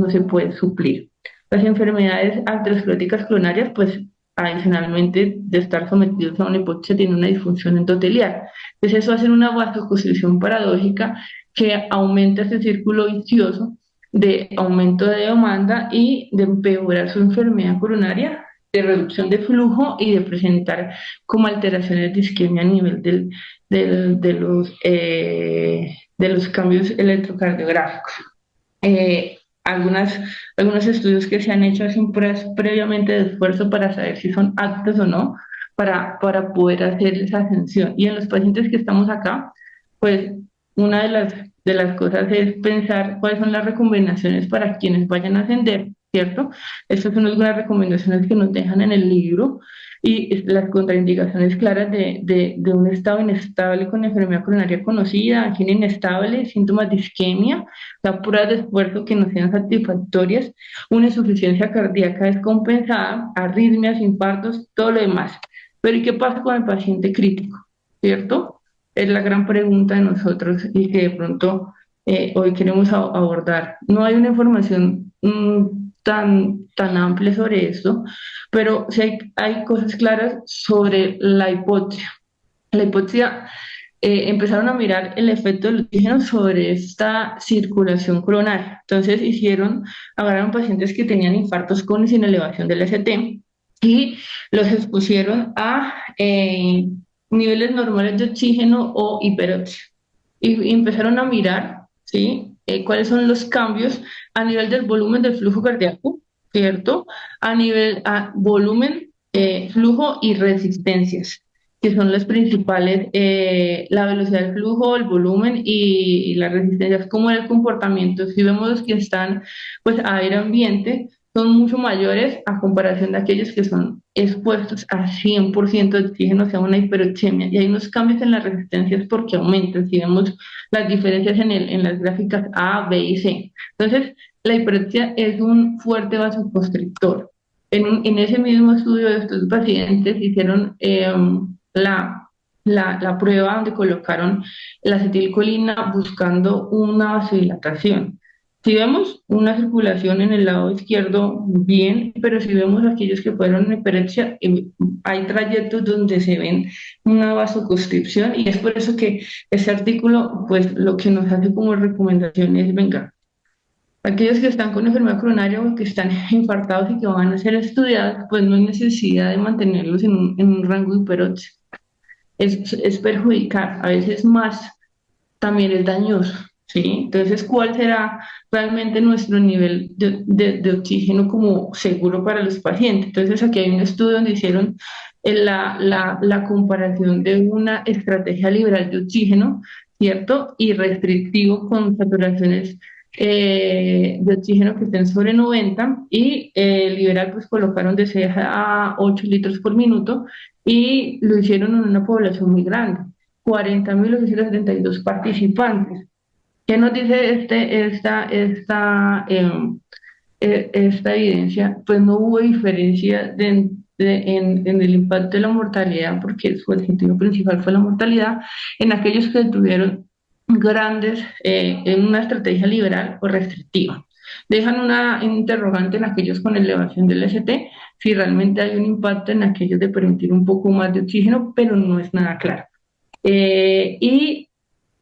Speaker 5: se puede suplir. Las enfermedades ateroscleróticas coronarias, pues adicionalmente de estar sometidos a una hipoxia, tiene una disfunción endotelial. Entonces eso hace una vasoconstricción paradójica que aumenta este círculo vicioso de aumento de demanda y de empeorar su enfermedad coronaria, de reducción de flujo y de presentar como alteraciones de isquemia a nivel de los cambios electrocardiográficos. Eh, algunos estudios que se han hecho hacen pruebas previamente de esfuerzo para saber si son aptos o no para poder hacer esa ascensión. Y en los pacientes que estamos acá, pues una de las cosas es pensar cuáles son las recomendaciones para quienes vayan a ascender, ¿cierto? Estas son algunas recomendaciones que nos dejan en el libro y las contraindicaciones claras de un estado inestable con enfermedad coronaria conocida, angina inestable, síntomas de isquemia, sea, pruebas de esfuerzo que no sean satisfactorias, una insuficiencia cardíaca descompensada, arritmias, infartos, todo lo demás. Pero ¿y qué pasa con el paciente crítico? ¿Cierto? Es la gran pregunta de nosotros y que de pronto hoy queremos abordar. No hay una información tan amplia sobre esto, pero sí hay cosas claras sobre la hipoxia. La hipoxia empezaron a mirar el efecto del oxígeno sobre esta circulación coronaria. Entonces agarraron pacientes que tenían infartos con y sin elevación del ST y los expusieron a niveles normales de oxígeno o hiperoxia. Y empezaron a mirar, ¿sí? Cuáles son los cambios a nivel del volumen del flujo cardíaco, ¿cierto? A volumen, flujo y resistencias, que son las principales, la velocidad del flujo, el volumen y las resistencias, como el comportamiento. Si vemos los que están pues a aire ambiente, son mucho mayores a comparación de aquellos que son expuestos a 100% de oxígeno, o sea, una hiperoxemia. Y hay unos cambios en las resistencias porque aumentan, si vemos las diferencias en las gráficas A, B y C. Entonces, la hiperoxia es un fuerte vasoconstrictor. En ese mismo estudio de estos pacientes hicieron la prueba donde colocaron la acetilcolina buscando una vasodilatación. Si vemos una circulación en el lado izquierdo, bien, pero si vemos aquellos que fueron en hiperexia, hay trayectos donde se ven una vasoconstricción y es por eso que este artículo, pues lo que nos hace como recomendación es, venga, aquellos que están con enfermedad coronaria o que están infartados y que van a ser estudiados, pues no hay necesidad de mantenerlos en un rango hiperóxico. Es perjudicar, a veces más también es dañoso, ¿sí? Entonces, ¿cuál será realmente nuestro nivel de oxígeno como seguro para los pacientes? Entonces, aquí hay un estudio donde hicieron la comparación de una estrategia liberal de oxígeno, ¿cierto? Y restrictivo con saturaciones de oxígeno que estén sobre 90 y liberal pues colocaron de 6 a 8 litros por minuto y lo hicieron en una población muy grande, 40.872 participantes. ¿Qué nos dice esta evidencia? Pues no hubo diferencia en el impacto de la mortalidad, porque el objetivo principal fue la mortalidad, en aquellos que tuvieron grandes en una estrategia liberal o restrictiva. Dejan una interrogante en aquellos con elevación del ST, si realmente hay un impacto en aquellos de permitir un poco más de oxígeno, pero no es nada claro. Y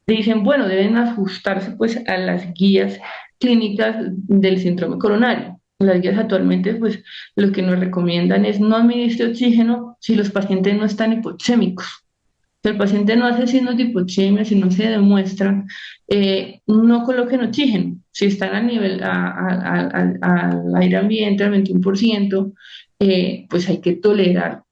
Speaker 5: dicen, bueno, deben ajustarse pues a las guías clínicas del síndrome coronario. las guías actualmente, pues lo que nos recomiendan es no administre oxígeno si los pacientes no están hipoxémicos. Si el paciente no hace signos de hipoxemia, si no se demuestra, no coloquen oxígeno. Si están a nivel, al aire ambiente, al 21%, pues hay que tolerar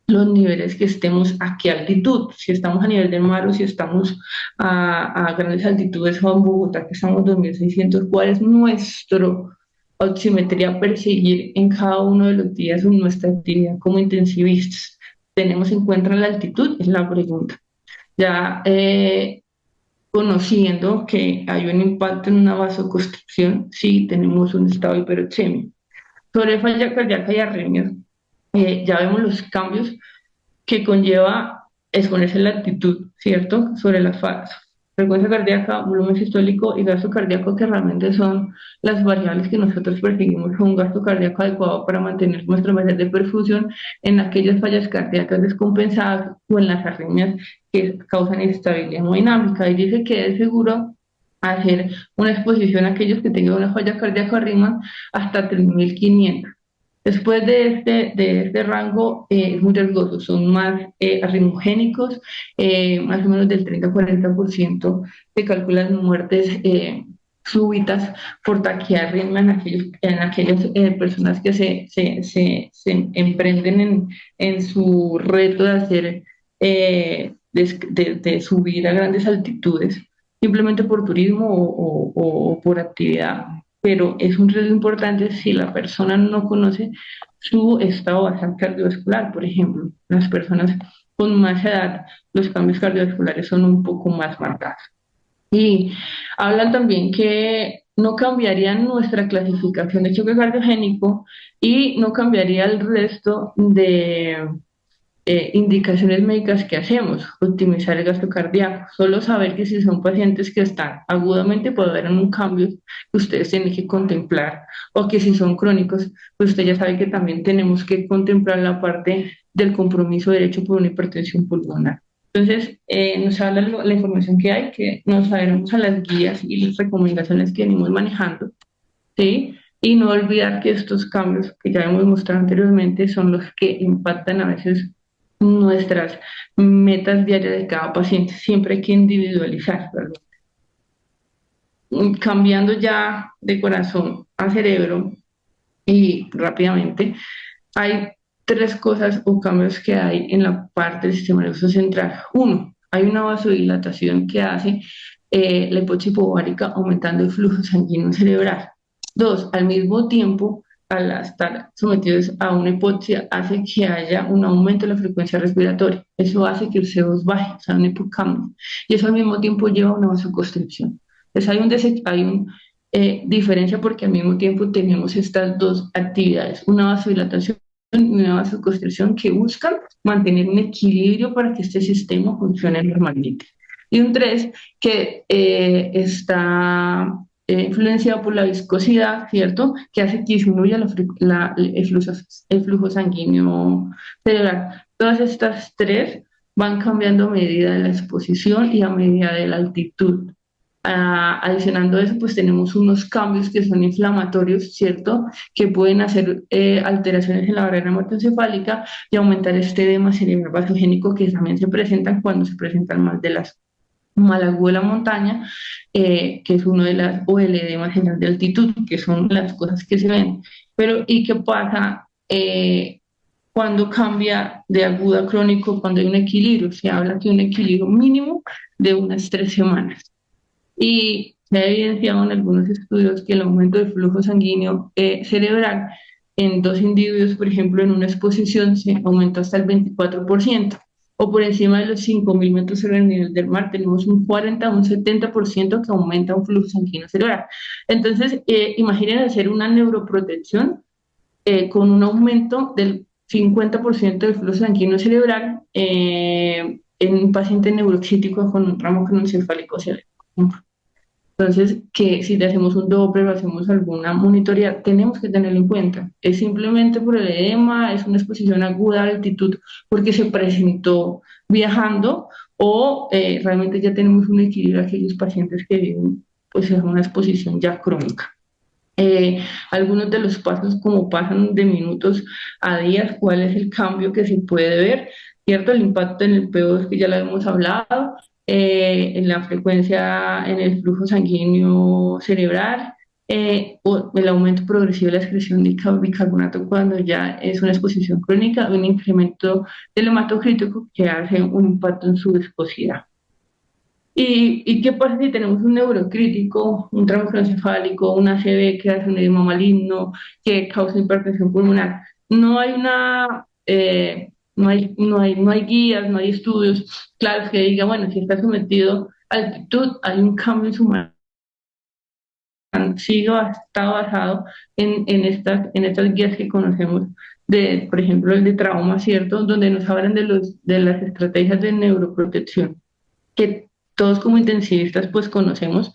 Speaker 5: los niveles que estemos a qué altitud. Si estamos a nivel del mar o si estamos a grandes altitudes, como en Bogotá, que estamos 2.600, ¿cuál es nuestro oximetría a perseguir en cada uno de los días en nuestra actividad como intensivistas? ¿Tenemos en cuenta la altitud? Es la pregunta. Ya conociendo que hay un impacto en una vasoconstricción, sí tenemos un estado de hiperoxemia. Sobre falla cardíaca y arritmias, ya vemos los cambios que conlleva exponerse la altitud, ¿cierto? Sobre la frecuencia cardíaca, volumen sistólico y gasto cardíaco, que realmente son las variables que nosotros perseguimos con un gasto cardíaco adecuado para mantener nuestro nivel de perfusión en aquellas fallas cardíacas descompensadas o en las arritmias que causan inestabilidad hemodinámica. Y dice que es seguro hacer una exposición a aquellos que tengan una falla cardíaca arritmia hasta 3.500. Después de este rango es muy riesgoso, son más arritmogénicos, más o menos del 30-40% se calculan muertes súbitas por taquiarritmia en aquellas personas que se emprenden en su reto de hacer, de subir a grandes altitudes, simplemente por turismo o por actividad. Pero es un riesgo importante si la persona no conoce su estado basal cardiovascular. Por ejemplo, las personas con más edad, los cambios cardiovasculares son un poco más marcados. Y hablan también que no cambiaría nuestra clasificación de choque cardiogénico y no cambiaría el resto de indicaciones médicas que hacemos, optimizar el gasto cardíaco, solo saber que si son pacientes que están agudamente puede haber un cambio que ustedes tienen que contemplar, o que si son crónicos, pues usted ya sabe que también tenemos que contemplar la parte del compromiso derecho por una hipertensión pulmonar. Entonces, nos habla la información que hay, que nos adheremos a las guías y las recomendaciones que venimos manejando, ¿sí? Y no olvidar que estos cambios que ya hemos mostrado anteriormente son los que impactan a veces nuestras metas diarias de cada paciente. Siempre hay que individualizar, ¿verdad? Cambiando ya de corazón a cerebro y rápidamente, hay tres cosas o cambios que hay en la parte del sistema nervioso central. Uno, hay una vasodilatación que hace la hipoxia hipovárica, aumentando el flujo sanguíneo cerebral. Dos, al mismo tiempo, al estar sometidos a una hipoxia, hace que haya un aumento de la frecuencia respiratoria. Eso hace que el CO2 baje, o sea, una hipocamia. Y eso al mismo tiempo lleva a una vasoconstricción. Entonces hay una diferencia, porque al mismo tiempo tenemos estas dos actividades, una vasodilatación y una vasoconstricción, que buscan mantener un equilibrio para que este sistema funcione normalmente. Y un tres, que está influenciado por la viscosidad, ¿cierto? Que hace que disminuya el flujo sanguíneo cerebral. Todas estas tres van cambiando a medida de la exposición y a medida de la altitud. Adicionando a eso, pues tenemos unos cambios que son inflamatorios, ¿cierto? Que pueden hacer alteraciones en la barrera hematoencefálica y aumentar este edema cerebral vasogénico, que también se presentan cuando se presentan más de las Malagú de la montaña, que es uno de las, o el edema general de altitud, que son las cosas que se ven. Pero, ¿y qué pasa cuando cambia de agudo a crónico, cuando hay un equilibrio? Se habla que un equilibrio mínimo de unas 3 semanas. Y se ha evidenciado en algunos estudios que el aumento del flujo sanguíneo cerebral en 2 individuos, por ejemplo, en una exposición, se aumentó hasta el 24%. O por encima de los 5.000 metros sobre el nivel del mar, tenemos un 40 o un 70% que aumenta un flujo sanguíneo cerebral. Entonces, imaginen hacer una neuroprotección con un aumento del 50% del flujo sanguíneo cerebral en un paciente neuroxítico con un ramo craneoencefálico cerebral. Entonces, que si le hacemos un Doppler o hacemos alguna monitoría, tenemos que tenerlo en cuenta. Es simplemente por el edema, es una exposición aguda a la altitud porque se presentó viajando, o realmente ya tenemos un equilibrio a aquellos pacientes que viven pues en una exposición ya crónica. eh, algunos de los pasos como pasan de minutos a días, cuál es el cambio que se puede ver, ¿cierto? El impacto en el PO2 que ya lo hemos hablado, en la frecuencia, en el flujo sanguíneo cerebral, o el aumento progresivo de la excreción de bicarbonato cuando ya es una exposición crónica, un incremento del hematocrítico que hace un impacto en su viscosidad. ¿Y qué pasa si tenemos un neurocrítico, un tramo craneoencefálico, un ACV que hace un edema maligno, que causa hipertensión pulmonar? No hay no hay guías, no hay estudios claros que digan, bueno, si está sometido a altitud, hay un cambio en su está basado en estas guías que conocemos por ejemplo, el de trauma, ¿cierto? Donde nos hablan de las estrategias de neuroprotección que todos como intensivistas pues conocemos.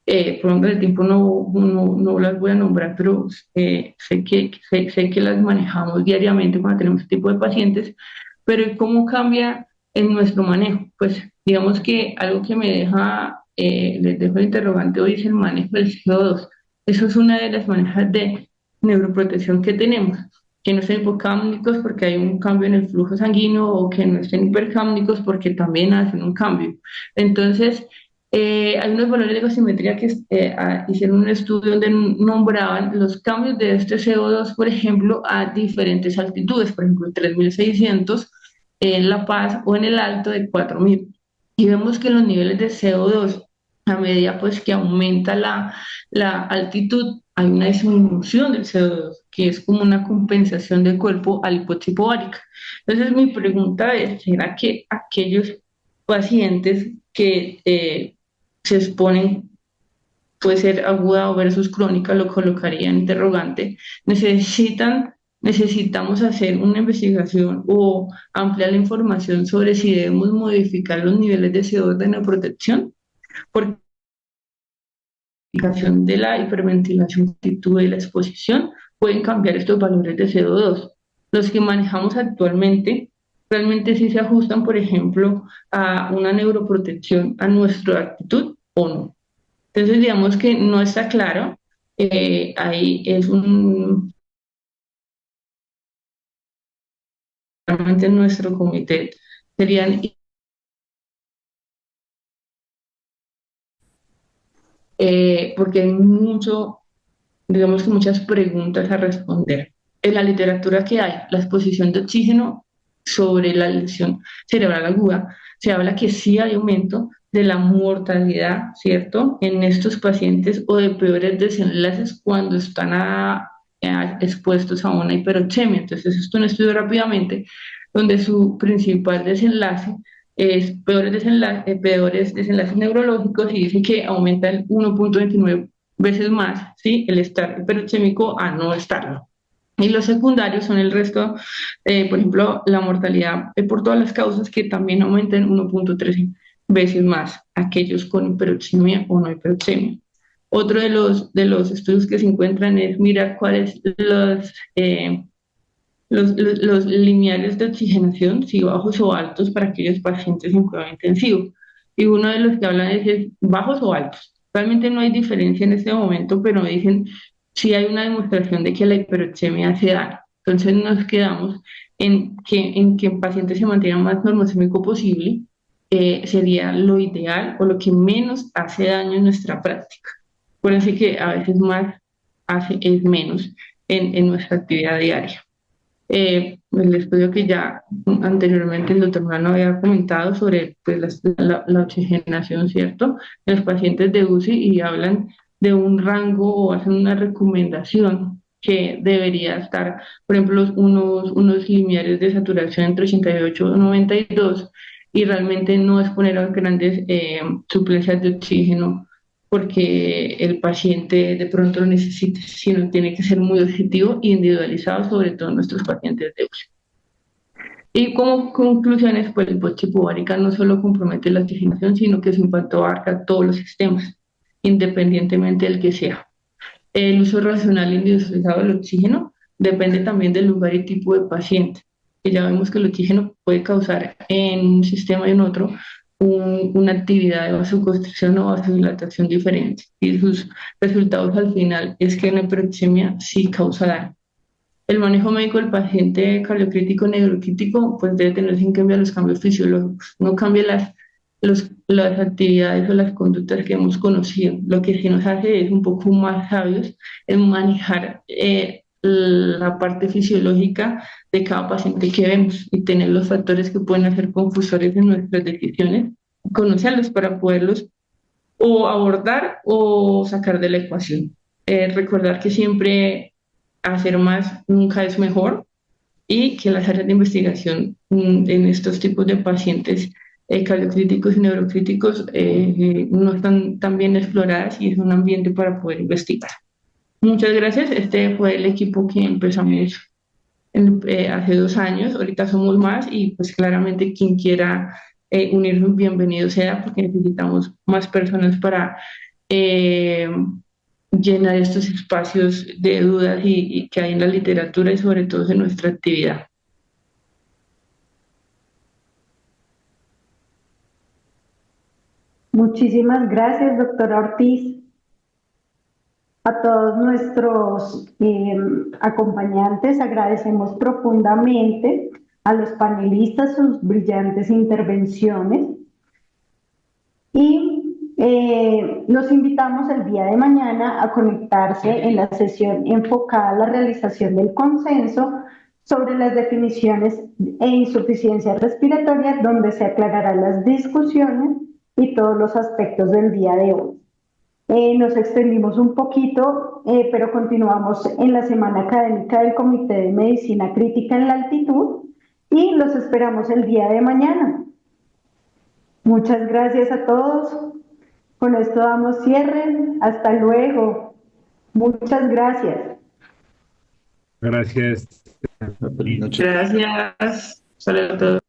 Speaker 5: Por ejemplo, el tiempo no las voy a nombrar, pero sé que las manejamos diariamente cuando tenemos este tipo de pacientes, pero ¿cómo cambia en nuestro manejo? Pues digamos que algo que me deja, les dejo el interrogante hoy es el manejo del CO2. Eso es una de las maneras de neuroprotección que tenemos, que no estén hipocámnicos porque hay un cambio en el flujo sanguíneo o que no estén hipercámnicos porque también hacen un cambio. Entonces, hay unos valores de ecosimetría que hicieron un estudio donde nombraban los cambios de este CO2, por ejemplo, a diferentes altitudes, por ejemplo, 3600 en La Paz o en el Alto de 4000. Y vemos que los niveles de CO2, a medida pues que aumenta la altitud, hay una disminución del CO2, que es como una compensación del cuerpo al hipoxia hipobárica. Entonces, mi pregunta es, ¿será que aquellos pacientes que se exponen, puede ser aguda o versus crónica, lo colocaría en interrogante, necesitamos hacer una investigación o ampliar la información sobre si debemos modificar los niveles de CO2 de neuroprotección? Porque de la hiperventilación, actitud y la exposición pueden cambiar estos valores de CO2. Los que manejamos actualmente realmente sí se ajustan, por ejemplo, a una neuroprotección, a nuestra actitud o no. Entonces, digamos que no está claro. Ahí es realmente nuestro comité serían porque hay digamos que muchas preguntas a responder. En la literatura que hay, la exposición de oxígeno sobre la lesión cerebral aguda, se habla que sí hay aumento de la mortalidad, ¿cierto? En estos pacientes o de peores desenlaces cuando están expuestos a una hiperoxemia. Entonces, esto un estudio rápidamente, donde su principal desenlace es peores desenlaces neurológicos y dice que aumenta el 1.29 veces más, ¿sí? El estar hiperoxémico a no estarlo. Y los secundarios son el resto, por ejemplo, la mortalidad por todas las causas que también aumentan 1.13 veces más aquellos con hiperoxemia o no hiperoxemia. Otro de los estudios que se encuentran es mirar cuáles los lineales de oxigenación, si bajos o altos para aquellos pacientes en cuidado intensivo. Y uno de los que hablan es bajos o altos. Realmente no hay diferencia en este momento, pero dicen si hay una demostración de que la hiperoxemia hace daño. Entonces nos quedamos en que el paciente se mantenga más normosémico posible, sería lo ideal o lo que menos hace daño en nuestra práctica. Por así que a veces más es menos en nuestra actividad diaria. El estudio que ya anteriormente el doctor Mano había comentado sobre pues, la oxigenación, ¿cierto? En los pacientes de UCI y hablan de un rango o hacen una recomendación que debería estar, por ejemplo, unos lineales de saturación entre 88 y 92 y realmente no exponer a grandes suplencias de oxígeno porque el paciente de pronto lo necesite, sino tiene que ser muy objetivo e individualizado, sobre todo en nuestros pacientes de UCI. Y como conclusiones, pues el hipoxia hipobárica no solo compromete la oxigenación, sino que su impacto abarca todos los sistemas, independientemente del que sea. El uso racional e individualizado del oxígeno depende también del lugar y tipo de paciente, que ya vemos que el oxígeno puede causar en un sistema y en otro una actividad de vasoconstricción o vasodilatación diferente. Y sus resultados al final es que la hiperoxemia sí causa daño. El manejo médico del paciente cardiocrítico neurocrítico pues debe tener en cuenta los cambios fisiológicos, no cambia las actividades o las conductas que hemos conocido. Lo que sí nos hace es un poco más sabios en manejar la parte fisiológica de cada paciente que vemos y tener los factores que pueden hacer confusores en nuestras decisiones, conocerlos para poderlos o abordar o sacar de la ecuación. Recordar que siempre hacer más nunca es mejor y que las áreas de investigación en estos tipos de pacientes cardiocríticos y neurocríticos no están tan bien exploradas y es un ambiente para poder investigar. Muchas gracias. Este fue el equipo que empezamos hace 2 años. Ahorita somos más y pues claramente quien quiera unirse, bienvenido sea, porque necesitamos más personas para llenar estos espacios de dudas y que hay en la literatura y sobre todo en nuestra actividad.
Speaker 1: Muchísimas gracias, doctora Ortiz. A todos nuestros acompañantes agradecemos profundamente, a los panelistas sus brillantes intervenciones y los invitamos el día de mañana a conectarse en la sesión enfocada a la realización del consenso sobre las definiciones e insuficiencia respiratoria, donde se aclararán las discusiones y todos los aspectos del día de hoy. Nos extendimos un poquito, pero continuamos en la semana académica del Comité de Medicina Crítica en la Altitud y los esperamos el día de mañana. Muchas gracias a todos. Con esto damos cierre. Hasta luego. Muchas gracias.
Speaker 6: Gracias.
Speaker 5: Gracias. Saludos a todos.